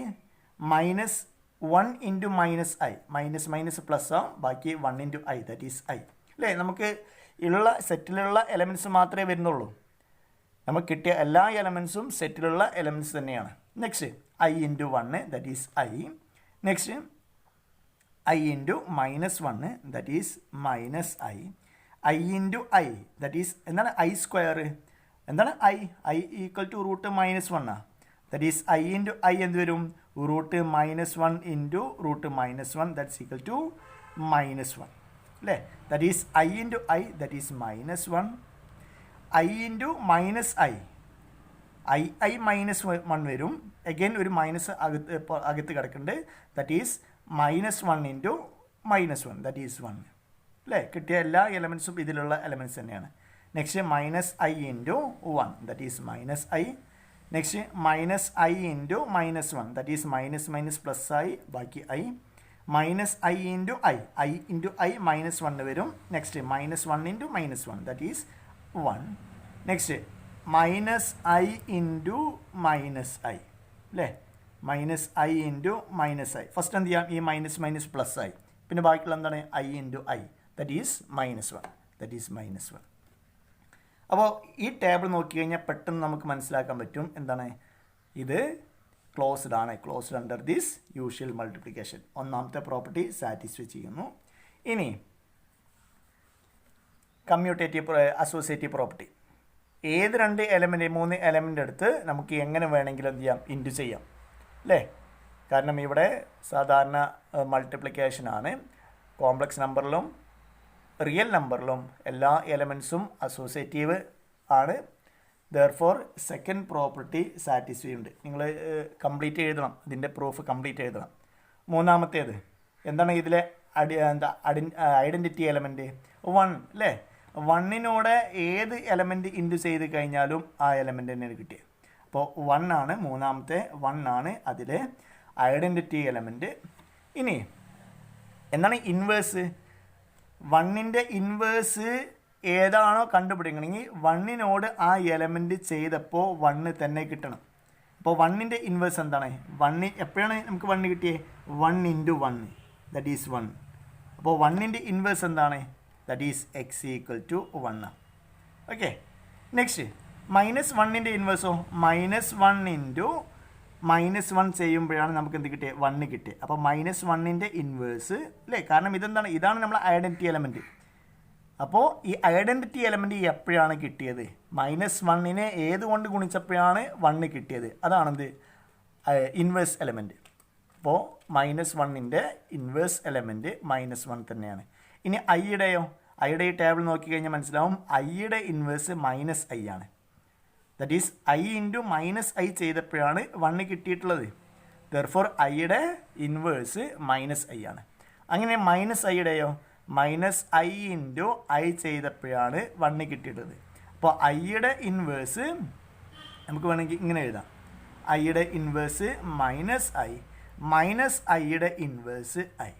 -1 into minus I. Minus plus ബാക്കി 1 into I that is I. അല്ലേ, നമുക്ക് ഉള്ള സെറ്റിലുള്ള എലമെൻറ്റ്സ് മാത്രമേ വരുന്നുള്ളൂ. നമുക്ക് കിട്ടിയ എല്ലാ എലമെൻറ്റ്സും സെറ്റിലുള്ള എലമെൻറ്റ്സ് തന്നെയാണ്. Next I into 1 that is I. Next I into -1 that is minus I. I into I that is എന്താണ് I സ്ക്വയർ, എന്താണ് I equal to root -1 that is I into I എന്ത് വരും, root -1 into root -1 that's equal to -1 അല്ലേ. that is I into I that is -1. I into minus I -1 വരും. അഗൈൻ ഒരു മൈനസ് അകത്ത് കിടക്കുന്നുണ്ട്. That is -1 into -1 that is 1 അല്ലേ. കിട്ടിയ എല്ലാ എലമെൻറ്റ്സും ഇതിലുള്ള എലമെൻറ്റ്സ് തന്നെയാണ്. Next -I into 1 that is -I. Next -I into -1 that is minus plus I ബാക്കി I. -I into I into I -1 വരും. Next -1 into -1 that is 1. Next -I into -I അല്ലേ. -I into -I. ഫസ്റ്റ് എന്ത് ചെയ്യാം, ഈ മൈനസ് പ്ലസ് ആയി, പിന്നെ ബാക്കിയുള്ള എന്താണ് I into I that is -1 that is -1. അപ്പോൾ ഈ ടേബിൾ നോക്കി കഴിഞ്ഞാൽ പെട്ടെന്ന് നമുക്ക് മനസ്സിലാക്കാൻ പറ്റും എന്താണ് ഇത് ക്ലോസ്ഡ് ആണ്, closed under this usual multiplication. ഒന്നാമത്തെ പ്രോപ്പർട്ടി സാറ്റിസ്ഫൈ ചെയ്യുന്നു. ഇനി കമ്മ്യൂട്ടേറ്റീവ് അസോസിയേറ്റീവ് പ്രോപ്പർട്ടി. ഏത് രണ്ട് എലമെൻറ്റ്, 3 എലമെൻ്റ് എടുത്ത് നമുക്ക് എങ്ങനെ വേണമെങ്കിലും എന്ത് ചെയ്യാം, ഇൻറ്റു ചെയ്യാം അല്ലേ. കാരണം ഇവിടെ സാധാരണ മൾട്ടിപ്ലിക്കേഷനാണ്. കോംപ്ലക്സ് നമ്പറിലും റിയൽ നമ്പറിലും എല്ലാ എലമെൻറ്റ്സും അസോസിയേറ്റീവ് ആണ്. ദെർഫോർ സെക്കൻഡ് പ്രോപ്പർട്ടി സാറ്റിസ്ഫൈ ഉണ്ട്. നിങ്ങൾ കംപ്ലീറ്റ് എഴുതണം, ഇതിൻ്റെ പ്രൂഫ് കംപ്ലീറ്റ് എഴുതണം. മൂന്നാമത്തേത് എന്താണ്, ഇതിലെ ഐഡൻറ്റിറ്റി എലമെൻറ്റ് 1 അല്ലേ. 1നോട് ഏത് എലമെൻറ്റ് ഇൻറ്റു ചെയ്ത് കഴിഞ്ഞാലും ആ എലമെൻറ്റ് തന്നെയാണ് കിട്ടിയത്. അപ്പോൾ 1 ആണ് മൂന്നാമത്തെ, 1 ആണ് അതിലെ ഐഡൻറ്റിറ്റി എലമെൻറ്റ്. ഇനി എന്താണ് ഇൻവേഴ്സ്? 1ൻ്റെ ഇൻവേഴ്സ് ഏതാണോ കണ്ടുപിടിക്കണമെങ്കിൽ വണ്ണിനോട് ആ എലമെൻറ്റ് ചെയ്തപ്പോൾ വണ്ണ് തന്നെ കിട്ടണം. അപ്പോൾ വണ്ണിൻ്റെ ഇൻവേഴ്സ് എന്താണ്? വണ്ണ് എപ്പോഴാണ് നമുക്ക് വണ്ണ് കിട്ടിയത്? 1 × 1 ദാറ്റ് ഈസ് 1. അപ്പോൾ വണ്ണിൻ്റെ ഇൻവേഴ്സ് എന്താണ്? That is x equal to 1. Okay. Next -1ൻ്റെ ഇൻവേഴ്സോ? -1 × -1 ചെയ്യുമ്പോഴാണ് നമുക്ക് എന്ത് കിട്ടിയത്? 1 കിട്ടിയത്. അപ്പോൾ -1ൻ്റെ ഇൻവേഴ്സ് അല്ലേ? കാരണം ഇതെന്താണ്? ഇതാണ് നമ്മളെ ഐഡൻറ്റിറ്റി എലമെൻറ്റ്. അപ്പോൾ ഈ ഐഡൻറ്റിറ്റി എലമെൻറ്റ് എപ്പോഴാണ് കിട്ടിയത്? -1നെ ഏതുകൊണ്ട് ഗുണിച്ചപ്പോഴാണ് 1 കിട്ടിയത്? അതാണെന്ത്? Inverse element. അപ്പോൾ -1ൻ്റെ ഇൻവേഴ്സ് എലമെൻറ്റ് -1 തന്നെയാണ്. ഇനി ഐയുടെയോ? ഐയുടെ ഈ ടേബിൾ നോക്കിക്കഴിഞ്ഞാൽ മനസ്സിലാവും ഐയുടെ ഇൻവേഴ്സ് -i ആണ്. ദാറ്റ് ഈസ് i × -i ചെയ്തപ്പോഴാണ് 1 കിട്ടിയിട്ടുള്ളത്. ദെർഫോർ ഐയുടെ ഇൻവേഴ്സ് -i ആണ്. അങ്ങനെ -iയുടെയോ? -i × i ചെയ്തപ്പോഴാണ് 1 കിട്ടിയിട്ടുള്ളത്. അപ്പോൾ ഐയുടെ ഇൻവേഴ്സ് നമുക്ക് വേണമെങ്കിൽ ഇങ്ങനെ എഴുതാം. ഐയുടെ ഇൻവേഴ്സ് -i ഐയുടെ ഇൻവേഴ്സ് i.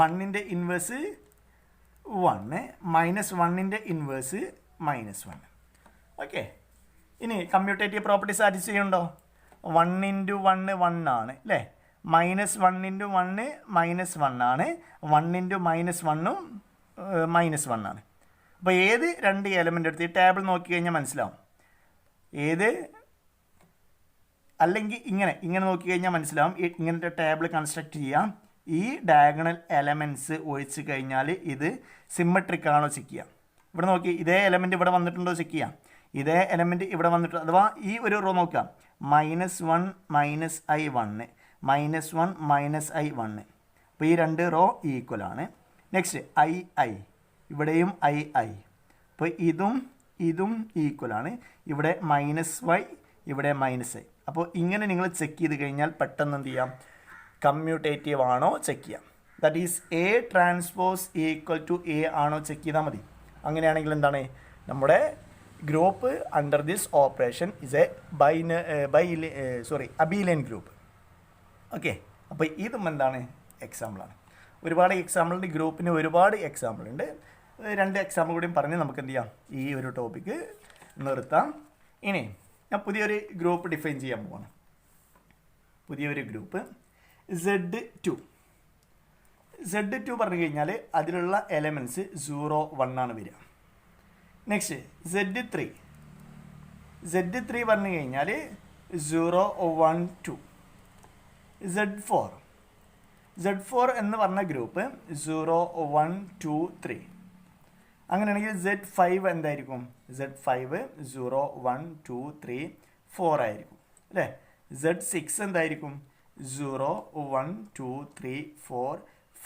1ൻ്റെ ഇൻവേഴ്സ് 1 -1ൻ്റെ ഇൻവേഴ്സ് -1. ഓക്കെ. ഇനി കമ്മ്യൂട്ടേറ്റീവ് പ്രോപ്പർട്ടി സാറ്റിസ്ഫൈ ചെയ്യുന്നുണ്ടോ? 1 × 1 1 ആണ് അല്ലേ? -1 × 1 -1 ആണ്. 1 × -1ഉം -1 ആണ്. അപ്പോൾ ഏത് രണ്ട് എലമെൻ്റ് എടുത്ത് ഈ ടേബിൾ നോക്കി കഴിഞ്ഞാൽ മനസ്സിലാവും. ഏത് അല്ലെങ്കിൽ ഇങ്ങനെ നോക്കി കഴിഞ്ഞാൽ മനസ്സിലാവും. ഇങ്ങനത്തെ ടേബിൾ കൺസ്ട്രക്ട് ചെയ്യാം. ഈ ഡയഗണൽ എലമെൻറ്റ്സ് ഒഴിച്ച് കഴിഞ്ഞാൽ ഇത് സിമ്മട്രിക് ആണോ ചെക്ക് ചെയ്യാം. ഇവിടെ നോക്കി ഇതേ എലമെൻറ്റ് ഇവിടെ വന്നിട്ടുണ്ടോ ചെക്ക് ചെയ്യാം. ഇതേ എലമെൻറ്റ് ഇവിടെ വന്നിട്ട് അഥവാ ഈ ഒരു റോ നോക്കാം. -1 -i 1 -1 -i 1. അപ്പോൾ ഈ രണ്ട് റോ ഈക്വൽ ആണ്. നെക്സ്റ്റ് i ഇവിടെയും i. അപ്പോൾ ഇതും ഈക്വൽ ആണ്. ഇവിടെ -y ഇവിടെ -i. അപ്പോൾ ഇങ്ങനെ നിങ്ങൾ ചെക്ക് ചെയ്ത് കഴിഞ്ഞാൽ പെട്ടെന്ന് എന്ത് ചെയ്യാം? കമ്മ്യൂട്ടേറ്റീവ് ആണോ ചെക്ക് ചെയ്യാം. That is A transpose A ആണോ ചെക്ക് ചെയ്താൽ മതി. അങ്ങനെയാണെങ്കിൽ എന്താണ്? നമ്മുടെ group under this operation is A Abelian group. Okay. അപ്പോൾ ഇതും എന്താണ്? എക്സാമ്പിളാണ്. ഒരുപാട് എക്സാമ്പിളുണ്ട്. ഗ്രൂപ്പിന് ഒരുപാട് എക്സാമ്പിൾ ഉണ്ട്. 2 എക്സാമ്പിൾ കൂടിയും പറഞ്ഞ് നമുക്ക് എന്ത് ചെയ്യാം? ഈ ഒരു ടോപ്പിക്ക് നിർത്താം. ഇനി ഞാൻ പുതിയൊരു ഗ്രൂപ്പ് ഡിഫൈൻ ചെയ്യാൻ പോവാണ്. പുതിയൊരു ഗ്രൂപ്പ് Z2 പറഞ്ഞു കഴിഞ്ഞാൽ അതിലുള്ള എലമെൻറ്റ്സ് 0 1 ആണ് വരിക. നെക്സ്റ്റ് Z3 പറഞ്ഞു കഴിഞ്ഞാൽ 0 1 2. Z4 എന്ന് പറഞ്ഞ ഗ്രൂപ്പ് 0 1 2 3. അങ്ങനെയാണെങ്കിൽ Z5 എന്തായിരിക്കും? Z5 0 1 2 3 4 ആയിരിക്കും അല്ലേ? Z6 എന്തായിരിക്കും? 0 1 2 3 4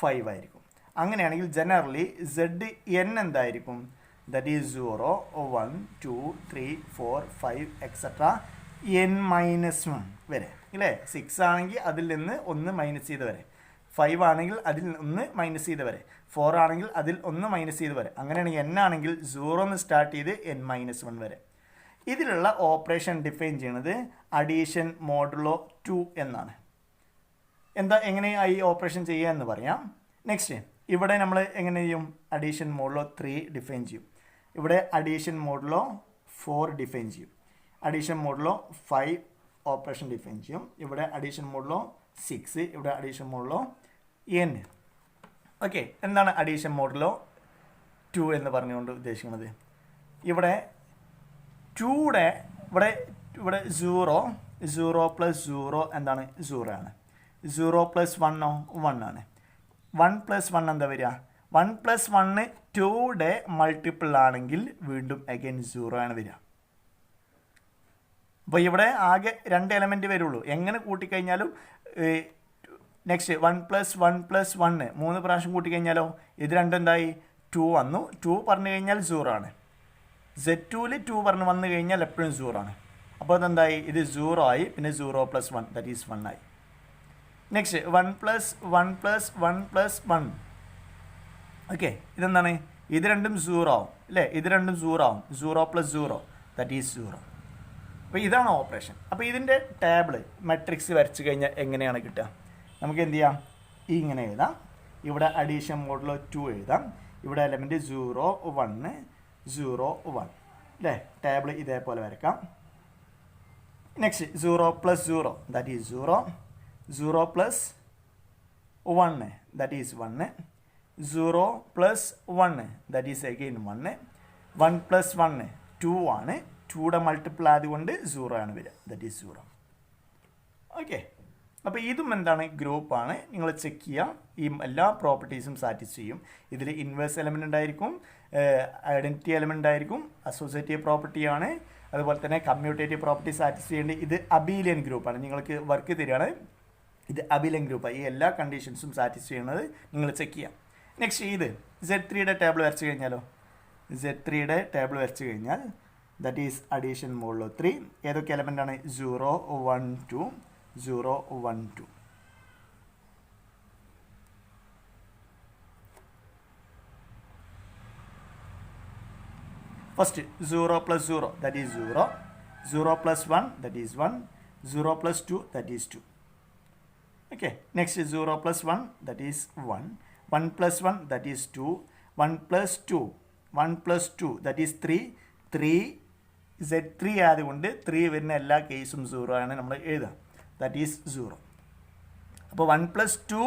5 ആയിരിക്കും. അങ്ങനെയാണെങ്കിൽ ജനറലി Zn എന്തായിരിക്കും? ദാറ്റ് ഈസ് 0 1 2 3 4 5 എക്സെട്ര n-1 വരെ അല്ലേ? 6 ആണെങ്കിൽ അതിൽ നിന്ന് 1 മൈനസ് ചെയ്ത് വരെ, 5 ആണെങ്കിൽ അതിൽ 1 മൈനസ് ചെയ്ത് വരെ, 4 ആണെങ്കിൽ അതിൽ 1 മൈനസ് ചെയ്ത് വരെ. അങ്ങനെയാണെങ്കിൽ n ആണെങ്കിൽ 0 സ്റ്റാർട്ട് ചെയ്ത് n-1 വരെ. ഇതിലുള്ള ഓപ്പറേഷൻ ഡിഫൈൻ ചെയ്യുന്നത് അഡീഷൻ മോഡുലോ 2 എന്നാണ്. എങ്ങനെയാണ് ഈ ഓപ്പറേഷൻ ചെയ്യുക എന്ന് പറയാം. നെക്സ്റ്റ് ഇവിടെ നമ്മൾ എങ്ങനെ ചെയ്യും? അഡീഷൻ മോഡുലോ 3 ഡിഫൈൻ ചെയ്യും. ഇവിടെ അഡീഷൻ മോഡുലോ 4 ഡിഫൈൻ ചെയ്യും. അഡീഷൻ മോഡുലോ 5 ഓപ്പറേഷൻ ഡിഫൈൻ ചെയ്യും. ഇവിടെ അഡീഷൻ മോഡുലോ 6, ഇവിടെ അഡീഷൻ മോഡുലോ n. ഓക്കെ. എന്താണ് അഡീഷൻ മോഡുലോ 2 എന്ന് പറഞ്ഞുകൊണ്ട് ഉദ്ദേശിക്കുന്നത്? ഇവിടെ 2യുടെ ഇവിടെ 0 പ്ലസ് 0 എന്താണ്? 0 ആണ്. 0 പ്ലസ് 1 1 ആണ്. 1 പ്ലസ് 1 എന്താ വരിക? 1 പ്ലസ് 1 2യുടെ മൾട്ടിപ്പിൾ ആണെങ്കിൽ വീണ്ടും അഗൈൻ 0 ആണ് വരിക. അപ്പോൾ ഇവിടെ ആകെ 2 എലമെൻറ്റ് വരുള്ളൂ. എങ്ങനെ കൂട്ടിക്കഴിഞ്ഞാലും നെക്സ്റ്റ് 1 പ്ലസ് 1 പ്ലസ് 1 3 പ്രാവശ്യം കൂട്ടിക്കഴിഞ്ഞാലോ ഇത് രണ്ടും എന്തായി? 2 വന്നു. 2 പറഞ്ഞു കഴിഞ്ഞാൽ 0 ആണ്. Z2ൽ 2 പറഞ്ഞു വന്നു കഴിഞ്ഞാൽ എപ്പോഴും 0 ആണ്. അപ്പോൾ അതെന്തായി? ഇത് 0 ആയി. പിന്നെ 0 പ്ലസ് 1 ദാറ്റ് ഈസ് 1 ആയി. Next 1 plus 1 plus 1 plus 1. Okay. ഇതെന്താണ്? ഇത് രണ്ടും 0 ആവും അല്ലേ? ഇത് രണ്ടും 0 ആവും. 0 പ്ലസ് 0 ദാറ്റ് ഈസ് 0. അപ്പോൾ ഇതാണ് ഓപ്പറേഷൻ. അപ്പോൾ ഇതിൻ്റെ ടേബിള് മെട്രിക്സ് വരച്ച് കഴിഞ്ഞാൽ എങ്ങനെയാണ് കിട്ടുക? നമുക്ക് എന്ത് ചെയ്യാം? ഇങ്ങനെ എഴുതാം. ഇവിടെ അഡീഷൻ മോഡുലോ 2 എഴുതാം. ഇവിടെ എലമെൻറ്റ് 0 1 0 1 അല്ലേ? ടേബിൾ ഇതേപോലെ വരക്കാം. Next 0 + 0 that is 0, 0 + 1 that is 1, 0 + 1 that is again 1, 1 + 1 2 ആണ്. 2യുടെ മൾട്ടിപ്പിൾ ആയതുകൊണ്ട് 0 ആണ് വരിക, ദാറ്റ് ഈസ് 0. ഓക്കെ, അപ്പോൾ ഇതും എന്താണ്? ഗ്രൂപ്പാണ്. നിങ്ങൾ ചെക്ക് ചെയ്യുക, ഈ എല്ലാ പ്രോപ്പർട്ടീസും സാറ്റിസ്ഫൈ ചെയ്യും. ഇതിൽ ഇൻവേഴ്സ് എലമെൻ്റ് ഉണ്ടായിരിക്കും, ഐഡൻറ്റിറ്റി എലമെൻ്റ് ഉണ്ടായിരിക്കും, അസോസിയേറ്റീവ് പ്രോപ്പർട്ടിയാണ്, അതുപോലെ തന്നെ കമ്മ്യൂട്ടേറ്റീവ് പ്രോപ്പർട്ടി സാറ്റിസ്ഫൈ ചെയ്യേണ്ടത്. ഇത് അബീലിയൻ ഗ്രൂപ്പാണ്. നിങ്ങൾക്ക് വർക്ക് തരികയാണ്, ഇത് അബീലിയൻ ഗ്രൂപ്പാണ്. ഈ എല്ലാ കണ്ടീഷൻസും സാറ്റിസ്ഫൈ ചെയ്യുന്നത് നിങ്ങൾ ചെക്ക് ചെയ്യാം. നെക്സ്റ്റ് ഇത് Z3യുടെ ടേബിൾ വരച്ച് കഴിഞ്ഞാലോ? Z3യുടെ ടേബിൾ വരച്ച് കഴിഞ്ഞാൽ ദാറ്റ് ഈസ് അഡീഷൻ മോഡുലോ 3. ഏതൊക്കെ എലമെൻ്റ് ആണ്? 0 1 2, 0 1 2. First 0 + 0 that is 0, 0 + 1 that is 1, 0 + 2 that is 2. Okay, next 0 + 1 that is 1, 1 + 1 that is 2, 1 + 2, 1 + 2 that is 3. 3 Z3 ആയതുകൊണ്ട് 3 വരുന്ന എല്ലാ കേസും 0 ആണ് നമ്മൾ എഴുതുക, ദാറ്റ് ഈസ് 0. അപ്പോൾ 1 + 2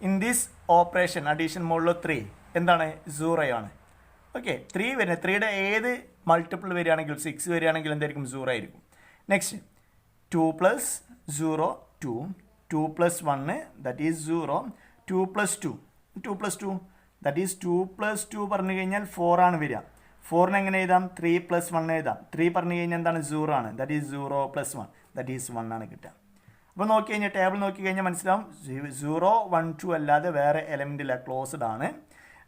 in this operation addition modulo 3 എന്താണ്? 0 ആണ്. ഓക്കെ, 3 വരുന്നത് 3യുടെ ഏത് മൾട്ടിപ്പിൾ വരികയാണെങ്കിൽ 6 വരികയാണെങ്കിൽ എന്തായിരിക്കും? 0 ആയിരിക്കും. Next 2 + 0 2, 2 + 1 that is 0, 2 + 2, 2 + 2 that is 2 + 2 പറഞ്ഞു കഴിഞ്ഞാൽ 4 ആണ് വരിക. 4ന് എങ്ങനെ എഴുതാം? 3 + 1 എഴുതാം. 3 പറഞ്ഞു കഴിഞ്ഞാൽ എന്താണ്? 0 ആണ്, ദാറ്റ് ഈസ് 0 + 1 ദാറ്റ് ഈസ് 1 ആണ് കിട്ടുക. അപ്പോൾ നോക്കി കഴിഞ്ഞാൽ ടേബിൾ നോക്കി കഴിഞ്ഞാൽ മനസ്സിലാവും 0 1 2 അല്ലാതെ വേറെ എലമെൻ്റ് ഇല്ല, ക്ലോസ്ഡ് ആണ്.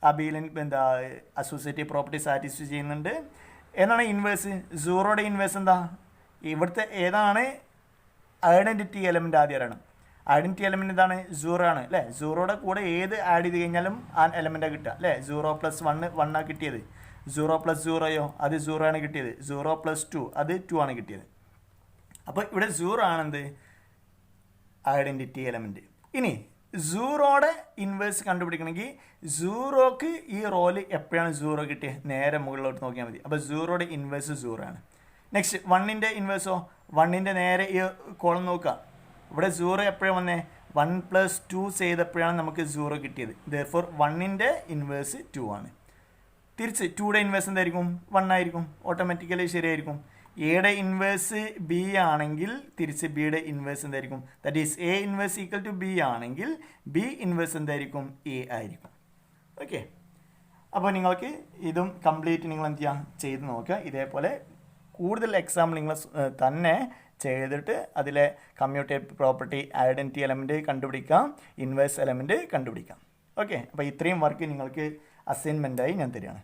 അബീലിയൻ എന്താ അസോസിയേറ്റീവ് പ്രോപ്പർട്ടി സാറ്റിസ്ഫൈ ചെയ്യുന്നുണ്ട്. ഏതാണ് ഇൻവേഴ്സ്? 0യുടെ ഇൻവേഴ്സ് എന്താ? ഇവിടുത്തെ ഏതാണ് ഐഡൻറ്റിറ്റി എലമെൻ്റ്? ആദ്യം അറിയണം. ഐഡൻറ്റിറ്റി എലമെൻ്റ് എന്താണ്? 0 ആണ് അല്ലേ? 0യുടെ കൂടെ ഏത് ആഡ് ചെയ്ത് കഴിഞ്ഞാലും ആ എലമെൻ്റാണ് കിട്ടുക അല്ലേ? 0 + 1 1 ആണ് കിട്ടിയത്. 0 + 0യോ അത് 0 ആണ് കിട്ടിയത്. 0 + 2 അത് 2 ആണ് കിട്ടിയത്. അപ്പോൾ ഇവിടെ 0 ആണെന്ത്? Identity element. ഇനി 0യുടെ ഇൻവേഴ്സ് കണ്ടുപിടിക്കണമെങ്കിൽ 0ക്ക് ഈ റോല് എപ്പോഴാണ് 0 കിട്ടിയത്? നേരെ മുകളിലോട്ട് നോക്കിയാൽ മതി. അപ്പോൾ 0യുടെ ഇൻവേഴ്സ് 0 ആണ്. നെക്സ്റ്റ് 1ൻ്റെ ഇൻവേഴ്സോ? 1ൻ്റെ നേരെ ഈ കോളം നോക്കുക. ഇവിടെ 0 എപ്പോഴാണ് വന്നേ? 1 + 2 ചെയ്തപ്പോഴാണ് നമുക്ക് 0 കിട്ടിയത്. ദെർഫോർ 1ൻ്റെ ഇൻവേഴ്സ് 2 ആണ്. തിരിച്ച് 2യുടെ ഇൻവേഴ്സ് എന്തായിരിക്കും? 1 ആയിരിക്കും. ഓട്ടോമാറ്റിക്കലി ശരിയായിരിക്കും. എയുടെ ഇൻവേഴ്സ് ബി ആണെങ്കിൽ തിരിച്ച് ബിയുടെ ഇൻവേഴ്സ് എന്തായിരിക്കും? That is A inverse equal to B ആണെങ്കിൽ ബി ഇൻവേഴ്സ് എന്തായിരിക്കും? എ ആയിരിക്കും. ഓക്കെ, അപ്പോൾ നിങ്ങൾക്ക് ഇതും കംപ്ലീറ്റ് നിങ്ങൾ എന്ത് ചെയ്യുക? ചെയ്ത് നോക്കുക. ഇതേപോലെ കൂടുതൽ എക്സാമ്പിൾ നിങ്ങൾ തന്നെ ചെയ്തിട്ട് അതിലെ കമ്മ്യൂട്ടേറ്റീവ് പ്രോപ്പർട്ടി, ഐഡൻറ്റിറ്റി എലമെൻറ്റ് കണ്ടുപിടിക്കാം, ഇൻവേഴ്സ് എലമെൻറ്റ് കണ്ടുപിടിക്കാം. ഓക്കെ, അപ്പോൾ ഇത്രയും വർക്ക് നിങ്ങൾക്ക് അസൈൻമെൻറ്റായി ഞാൻ തരികയാണ്.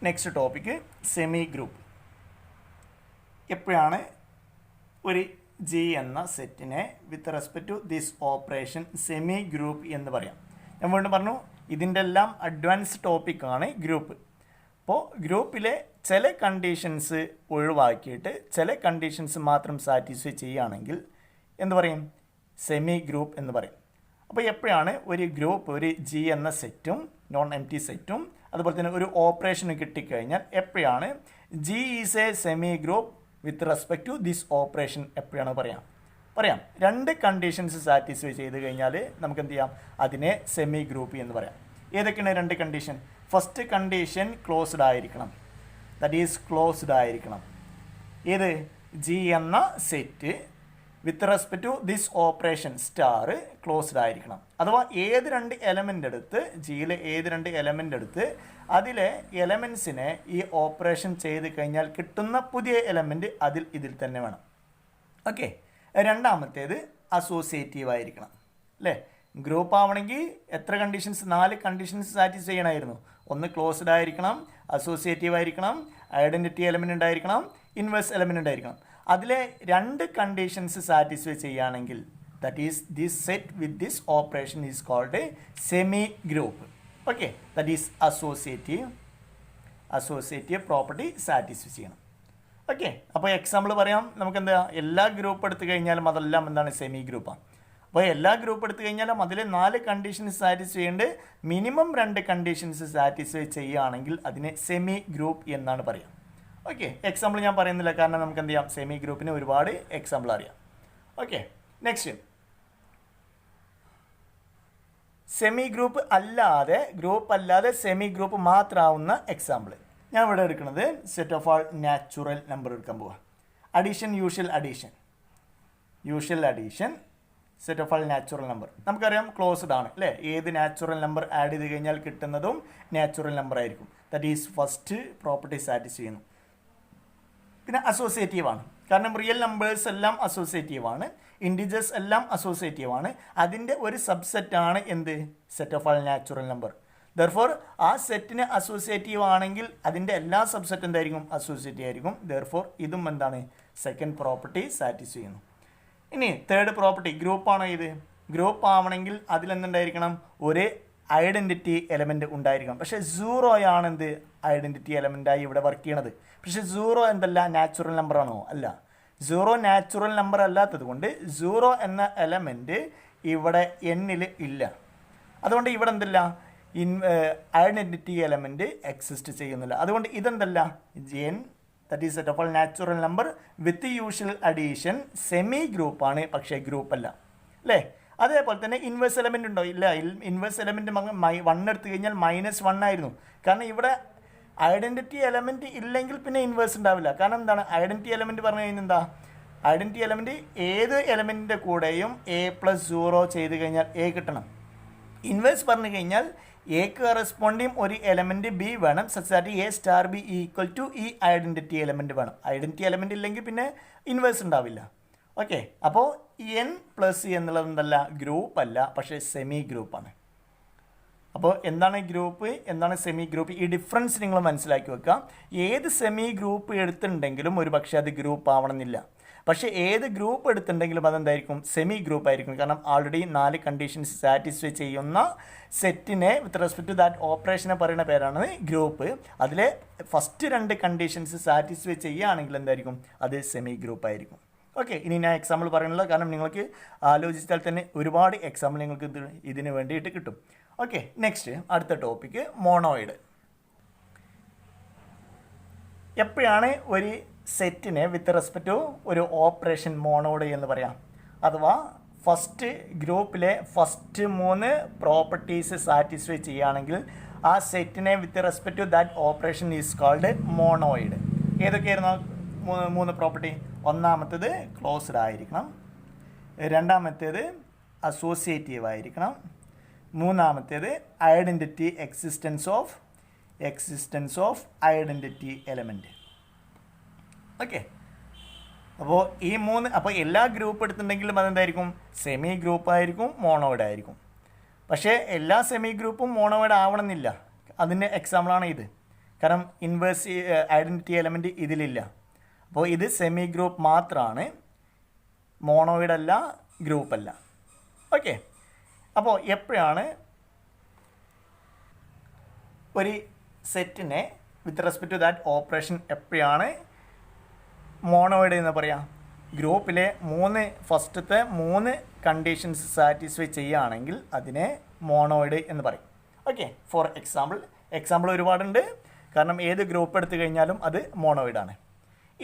Next topic semi group. എപ്പോഴാണ് ഒരു ജി എന്ന സെറ്റിനെ with respect to this operation semi group എന്ന് പറയാം? ഞാൻ വീണ്ടും പറഞ്ഞു, ഇതിൻ്റെ എല്ലാം അഡ്വാൻസ് ടോപ്പിക്കാണ് ഗ്രൂപ്പ്. അപ്പോൾ ഗ്രൂപ്പിലെ ചില കണ്ടീഷൻസ് ഒഴിവാക്കിയിട്ട് ചില കണ്ടീഷൻസ് മാത്രം സാറ്റിസ്ഫൈ ചെയ്യുകയാണെങ്കിൽ എന്ത് പറയും? സെമി ഗ്രൂപ്പ് എന്ന് പറയും. അപ്പോൾ എപ്പോഴാണ് ഒരു ഗ്രൂപ്പ്, ഒരു ജി എന്ന സെറ്റും നോൺ എം ടി സെറ്റും അതുപോലെ തന്നെ ഒരു ഓപ്പറേഷന് കിട്ടിക്കഴിഞ്ഞാൽ എപ്പോഴാണ് G is a semi group with respect to this operation എപ്പോഴാണ് പറയാം? 2 കണ്ടീഷൻസ് സാറ്റിസ്ഫൈ ചെയ്ത് കഴിഞ്ഞാൽ നമുക്ക് എന്ത് ചെയ്യാം? അതിനെ സെമി ഗ്രൂപ്പ് എന്ന് പറയാം. ഏതൊക്കെയാണ് 2 കണ്ടീഷൻ? ഫസ്റ്റ് കണ്ടീഷൻ ക്ലോസ്ഡ് ആയിരിക്കണം, ദാറ്റ് ഈസ് ക്ലോസ്ഡ് ആയിരിക്കണം. ഏത്? ജി എന്ന set with respect to this operation star closed ആയിരിക്കണം. അഥവാ ഏത് 2 എലമെൻ്റ് എടുത്ത്, ജിയിലെ ഏത് 2 എലമെൻ്റ് എടുത്ത് അതിലെ എലമെൻസിനെ ഈ ഓപ്പറേഷൻ ചെയ്ത് കഴിഞ്ഞാൽ കിട്ടുന്ന പുതിയ എലമെൻറ്റ് ഇതിൽ തന്നെ വേണം. ഓക്കെ, രണ്ടാമത്തേത് അസോസിയേറ്റീവ് ആയിരിക്കണം അല്ലേ? ഗ്രൂപ്പ് ആവണമെങ്കിൽ എത്ര കണ്ടീഷൻസ്? 4 കണ്ടീഷൻസ് സാറ്റിസ്ഫൈ ചെയ്യണമായിരുന്നു. ഒന്ന് ക്ലോസ്ഡ് ആയിരിക്കണം, അസോസിയേറ്റീവ് ആയിരിക്കണം, ഐഡൻറ്റിറ്റി എലമെൻ്റ് ഉണ്ടായിരിക്കണം, ഇൻവേഴ്സ് എലമെൻ്റ് ഉണ്ടായിരിക്കണം. അതിലെ 2 കണ്ടീഷൻസ് സാറ്റിസ്ഫൈ ചെയ്യുകയാണെങ്കിൽ that is this set with this operation is called semi group. Okay, that is associative property satisfy ചെയ്യണം. ഓക്കെ, അപ്പോൾ എക്സാമ്പിൾ പറയാം. നമുക്ക് എന്താ? എല്ലാ ഗ്രൂപ്പ് എടുത്തു കഴിഞ്ഞാലും അതെല്ലാം എന്താണ്? സെമി ഗ്രൂപ്പാണ്. അപ്പോൾ എല്ലാ ഗ്രൂപ്പ് എടുത്തു കഴിഞ്ഞാലും അതിൽ 4 കണ്ടീഷൻസ് സാറ്റിസ്ഫൈ ചെയ്യുന്നുണ്ട്. മിനിമം 2 കണ്ടീഷൻസ് സാറ്റിസ്ഫൈ ചെയ്യുകയാണെങ്കിൽ അതിനെ സെമി ഗ്രൂപ്പ് എന്നാണ് പറയുക. ഓക്കെ, എക്സാമ്പിൾ ഞാൻ പറയുന്നില്ല, കാരണം നമുക്ക് എന്ത് ചെയ്യാം, സെമി ഗ്രൂപ്പിന് ഒരുപാട് എക്സാമ്പിൾ അറിയാം. ഓക്കെ, നെക്സ്റ്റ് സെമി ഗ്രൂപ്പ് അല്ലാതെ സെമി ഗ്രൂപ്പ് മാത്രമാവുന്ന എക്സാമ്പിൾ ഞാൻ ഇവിടെ എടുക്കുന്നത് set of all natural number എടുക്കാൻ പോവാം. Addition, usual addition set of all natural number നമുക്കറിയാം ക്ലോസ്ഡ് ആണ് അല്ലേ. ഏത് നാച്ചുറൽ നമ്പർ ആഡ് ചെയ്ത് കഴിഞ്ഞാൽ കിട്ടുന്നതും നാച്ചുറൽ നമ്പർ ആയിരിക്കും. That is first property satisfy ചെയ്യുന്നു. പിന്നെ അസോസിയേറ്റീവ് ആണ്, കാരണം റിയൽ നമ്പേഴ്സ് എല്ലാം അസോസിയേറ്റീവ് ആണ്, ഇൻഡിജേഴ്സ് എല്ലാം അസോസിയേറ്റീവ് ആണ്. അതിൻ്റെ ഒരു സബ്സെറ്റ് ആണ് എന്ത്, set of all natural number. Therefore ആ സെറ്റിന് അസോസിയേറ്റീവ് ആണെങ്കിൽ അതിൻ്റെ എല്ലാ സബ്സെറ്റ് എന്തായിരിക്കും, അസോസിയേറ്റീവ് ആയിരിക്കും. ദെർഫോർ ഇതും എന്താണ്, സെക്കൻഡ് പ്രോപ്പർട്ടി സാറ്റിസ്ഫൈ ചെയ്യുന്നു. ഇനി തേർഡ് പ്രോപ്പർട്ടി, ഗ്രൂപ്പാണോ ഇത്, ഗ്രൂപ്പ് ആവണമെങ്കിൽ അതിലെന്തുണ്ടായിരിക്കണം, ഒരു ഐഡൻറ്റിറ്റി എലമെൻറ്റ് ഉണ്ടായിരിക്കണം. പക്ഷേ സീറോയാണ് എന്ത്, ഐഡൻറ്റിറ്റി എലമെൻറ്റായി ഇവിടെ വർക്ക് ചെയ്യണത്. പക്ഷേ സീറോ എന്തല്ല, നാച്ചുറൽ നമ്പർ ആണോ, അല്ല. സീറോ നാച്ചുറൽ നമ്പർ അല്ലാത്തത് കൊണ്ട് സീറോ എന്ന എലമെൻറ്റ് ഇവിടെ എന്നിൽ ഇല്ല. അതുകൊണ്ട് ഇവിടെ എന്തല്ല, ഐഡൻറ്റിറ്റി എലമെൻറ്റ് എക്സിസ്റ്റ് ചെയ്യുന്നില്ല. അതുകൊണ്ട് ഇതെന്തല്ല, N that is set of all natural number with usual addition semi ഗ്രൂപ്പാണ്, പക്ഷേ ഗ്രൂപ്പല്ല അല്ലേ. അതേപോലെ തന്നെ ഇൻവേഴ്സ് എലമെൻ്റ് ഉണ്ടോ, ഇല്ല. ഇൻവേഴ്സ് എലമെൻറ്റ് 1 എടുത്തു കഴിഞ്ഞാൽ -1 ആയിരുന്നു. കാരണം ഇവിടെ ഐഡൻറ്റിറ്റി എലമെൻറ്റ് ഇല്ലെങ്കിൽ പിന്നെ ഇൻവേഴ്സ് ഉണ്ടാവില്ല. കാരണം എന്താണ്, ഐഡൻറ്റിറ്റി എലമെൻറ്റ് പറഞ്ഞു കഴിഞ്ഞാൽ എന്താ, ഐഡൻറ്റിറ്റി എലമെൻറ്റ് ഏത് എലമെൻറ്റിൻ്റെ കൂടെയും A+0 ചെയ്ത് കഴിഞ്ഞാൽ A കിട്ടണം. ഇൻവേഴ്സ് പറഞ്ഞു കഴിഞ്ഞാൽ എക്ക് കറസ്പോണ്ടിങ് ഒരു എലമെൻറ്റ് ബി വേണം, such that A*B equal to ഈ ഐഡൻറ്റിറ്റി എലമെൻറ്റ് വേണം. ഐഡൻറ്റിറ്റി എലമെൻറ്റ് ഇല്ലെങ്കിൽ പിന്നെ ഇൻവേഴ്സ് ഉണ്ടാവില്ല. ഓക്കെ, അപ്പോൾ N+C എന്നുള്ളത് എന്തല്ല, ഗ്രൂപ്പ് അല്ല, പക്ഷേ സെമി ഗ്രൂപ്പാണ്. അപ്പോൾ എന്താണ് ഗ്രൂപ്പ്, എന്താണ് സെമി ഗ്രൂപ്പ്, ഈ ഡിഫറൻസ് നിങ്ങൾ മനസ്സിലാക്കി വെക്കുക. ഏത് സെമി ഗ്രൂപ്പ് എടുത്തിട്ടുണ്ടെങ്കിലും ഒരു പക്ഷേ അത് ഗ്രൂപ്പ് ആവണമെന്നില്ല. പക്ഷേ ഏത് ഗ്രൂപ്പ് എടുത്തിട്ടുണ്ടെങ്കിലും അതെന്തായിരിക്കും, സെമി ഗ്രൂപ്പ് ആയിരിക്കും. കാരണം ആൾറെഡി 4 കണ്ടീഷൻസ് സാറ്റിസ്ഫൈ ചെയ്യുന്ന സെറ്റിനെ വിത്ത് റെസ്പെക്ട് ടു ദാറ്റ് ഓപ്പറേഷനെ പറയുന്ന പേരാണ് ഗ്രൂപ്പ്. അതിലെ ഫസ്റ്റ് 2 കണ്ടീഷൻസ് സാറ്റിസ്ഫൈ ചെയ്യുകയാണെങ്കിൽ എന്തായിരിക്കും, അത് സെമി ഗ്രൂപ്പ് ആയിരിക്കും. ഓക്കെ, ഇനി ഞാൻ എക്സാമ്പിൾ പറയുന്നില്ല, കാരണം നിങ്ങൾക്ക് ആലോചിച്ചാൽ തന്നെ ഒരുപാട് എക്സാമ്പിൾ നിങ്ങൾക്ക് ഇതിന് വേണ്ടിയിട്ട് കിട്ടും. ഓക്കെ, നെക്സ്റ്റ് അടുത്ത ടോപ്പിക്ക് മോണോയിഡ്. എപ്പോഴാണ് ഒരു സെറ്റിനെ വിത്ത് റെസ്പെക്ട് ടു ഒരു ഓപ്പറേഷൻ മോണോയിഡ് എന്ന് പറയാം, അഥവാ ഫസ്റ്റ് ഗ്രൂപ്പിലെ ഫസ്റ്റ് 3 പ്രോപ്പർട്ടീസ് സാറ്റിസ്ഫൈ ചെയ്യുകയാണെങ്കിൽ ആ സെറ്റിനെ with respect to that operation is called monoid. ഏതൊക്കെയായിരുന്നു 3 പ്രോപ്പർട്ടി? ഒന്നാമത്തേത് ക്ലോസ്ഡ് ആയിരിക്കണം, രണ്ടാമത്തേത് അസോസിയേറ്റീവ് ആയിരിക്കണം, മൂന്നാമത്തേത് identity existence of identity element. Okay, അപ്പോൾ ഈ 3, അപ്പോൾ എല്ലാ ഗ്രൂപ്പ് എടുത്തിട്ടുണ്ടെങ്കിലും അതെന്തായിരിക്കും, സെമി ഗ്രൂപ്പ് ആയിരിക്കും, മോണോയിഡ് ആയിരിക്കും. പക്ഷേ എല്ലാ സെമി ഗ്രൂപ്പും മോണോയിഡ് ആവണമെന്നില്ല. അതിൻ്റെ എക്സാമ്പിളാണ് ഇത്. കാരണം ഇൻവേഴ്സ് ഐഡൻറ്റിറ്റി എലമെൻറ്റ് ഇതിലില്ല. അപ്പോൾ ഇത് സെമി ഗ്രൂപ്പ് മാത്രമാണ്, മോണോയിഡ് അല്ല, ഗ്രൂപ്പല്ല. ഓക്കെ, അപ്പോൾ എപ്പോഴാണ് ഒരു സെറ്റിനെ with respect to that operation എപ്പോഴാണ് മോണോയിഡ് എന്ന് പറയാം? ഗ്രൂപ്പിലെ ഫസ്റ്റത്തെ 3 കണ്ടീഷൻസ് സാറ്റിസ്ഫൈ ചെയ്യുകയാണെങ്കിൽ അതിനെ മോണോയിഡ് എന്ന് പറയും. ഓക്കെ, ഫോർ എക്സാമ്പിൾ ഒരുപാടുണ്ട്, കാരണം ഏത് ഗ്രൂപ്പ് എടുത്തു കഴിഞ്ഞാലും അത് മോണോയിഡാണ്.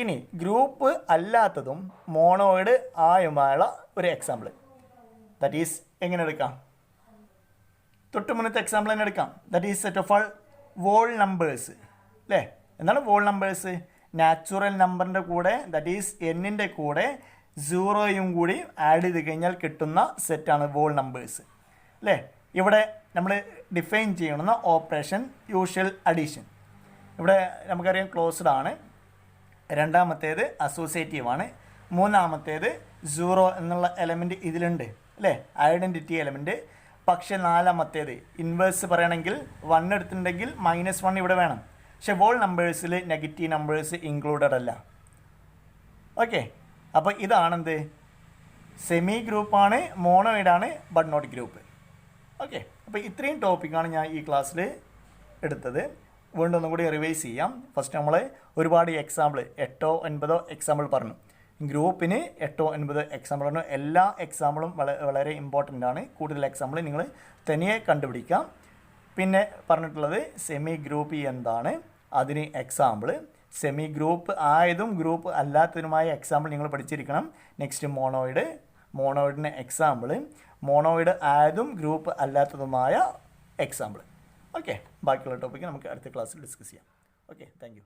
ഇനി ഗ്രൂപ്പ് അല്ലാത്തതും മോണോയിഡ് ആയുമായുള്ള ഒരു എക്സാമ്പിൾ, ദാറ്റ് ഈസ് എങ്ങനെ എടുക്കാം, തൊട്ട് മുന്നത്തെ എക്സാമ്പിൾ തന്നെ എടുക്കാം. That is set of all wall numbers അല്ലേ. എന്താണ് വോൾ നമ്പേഴ്സ്? നാച്ചുറൽ നമ്പറിൻ്റെ കൂടെ, ദാറ്റ് ഈസ് എന്നിൻ്റെ കൂടെ 0യും കൂടി ആഡ് ചെയ്ത് കഴിഞ്ഞാൽ കിട്ടുന്ന സെറ്റാണ് വോൾ നമ്പേഴ്സ് അല്ലേ. ഇവിടെ നമ്മൾ ഡിഫൈൻ ചെയ്യണമെന്ന ഓപ്പറേഷൻ യൂഷ്വൽ അഡീഷൻ. ഇവിടെ നമുക്കറിയാം ക്ലോസ്ഡ് ആണ്, രണ്ടാമത്തേത് അസോസിയേറ്റീവ് ആണ്, മൂന്നാമത്തേത് 0 എന്നുള്ള എലമെൻറ്റ് ഇതിലുണ്ട് അല്ലേ, ഐഡൻറ്റിറ്റി എലമെൻറ്റ്. പക്ഷേ നാലാമത്തേത് ഇൻവേഴ്സ് പറയണമെങ്കിൽ 1 എടുത്തിട്ടുണ്ടെങ്കിൽ -1 ഇവിടെ വേണം. പക്ഷേ വോൾ നമ്പേഴ്സിൽ നെഗറ്റീവ് നമ്പേഴ്സ് ഇൻക്ലൂഡഡ് അല്ല. ഓക്കെ, അപ്പോൾ ഇതാണെന്ത്, സെമി ഗ്രൂപ്പാണ്, മോണോയിഡാണ്, ബട്ട് നോട്ട് ഗ്രൂപ്പ്. ഓക്കെ, അപ്പോൾ ഇത്രയും ടോപ്പിക്കാണ് ഞാൻ ഈ ക്ലാസ്സിൽ എടുത്തത്. വീണ്ടും ഒന്നും കൂടി റിവൈസ് ചെയ്യാം. ഫസ്റ്റ് നമ്മൾ ഒരുപാട് എക്സാമ്പിൾ 8 9 എക്സാമ്പിൾ പറഞ്ഞു. ഗ്രൂപ്പിന് 8-9 എക്സാമ്പിളാണ്. എല്ലാ എക്സാമ്പിളും വളരെ ഇമ്പോർട്ടൻ്റ് ആണ്. കൂടുതൽ എക്സാമ്പിൾ നിങ്ങൾ തനിയെ കണ്ടുപിടിക്കാം. പിന്നെ പറഞ്ഞിട്ടുള്ളത് സെമി ഗ്രൂപ്പ് എന്താണ്, അതിന് എക്സാമ്പിൾ, സെമി ഗ്രൂപ്പ് ആയതും ഗ്രൂപ്പ് അല്ലാത്തതിനുമായ എക്സാമ്പിൾ നിങ്ങൾ പഠിച്ചിരിക്കണം. നെക്സ്റ്റ് മോണോയിഡിന് എക്സാമ്പിൾ, മോണോയിഡ് ആയതും ഗ്രൂപ്പ് അല്ലാത്തതുമായ എക്സാമ്പിൾ. ഓക്കെ, ബാക്കിയുള്ള ടോപ്പിക്ക് നമുക്ക് അടുത്ത ക്ലാസ്സിൽ ഡിസ്കസ് ചെയ്യാം. Okay, thank you.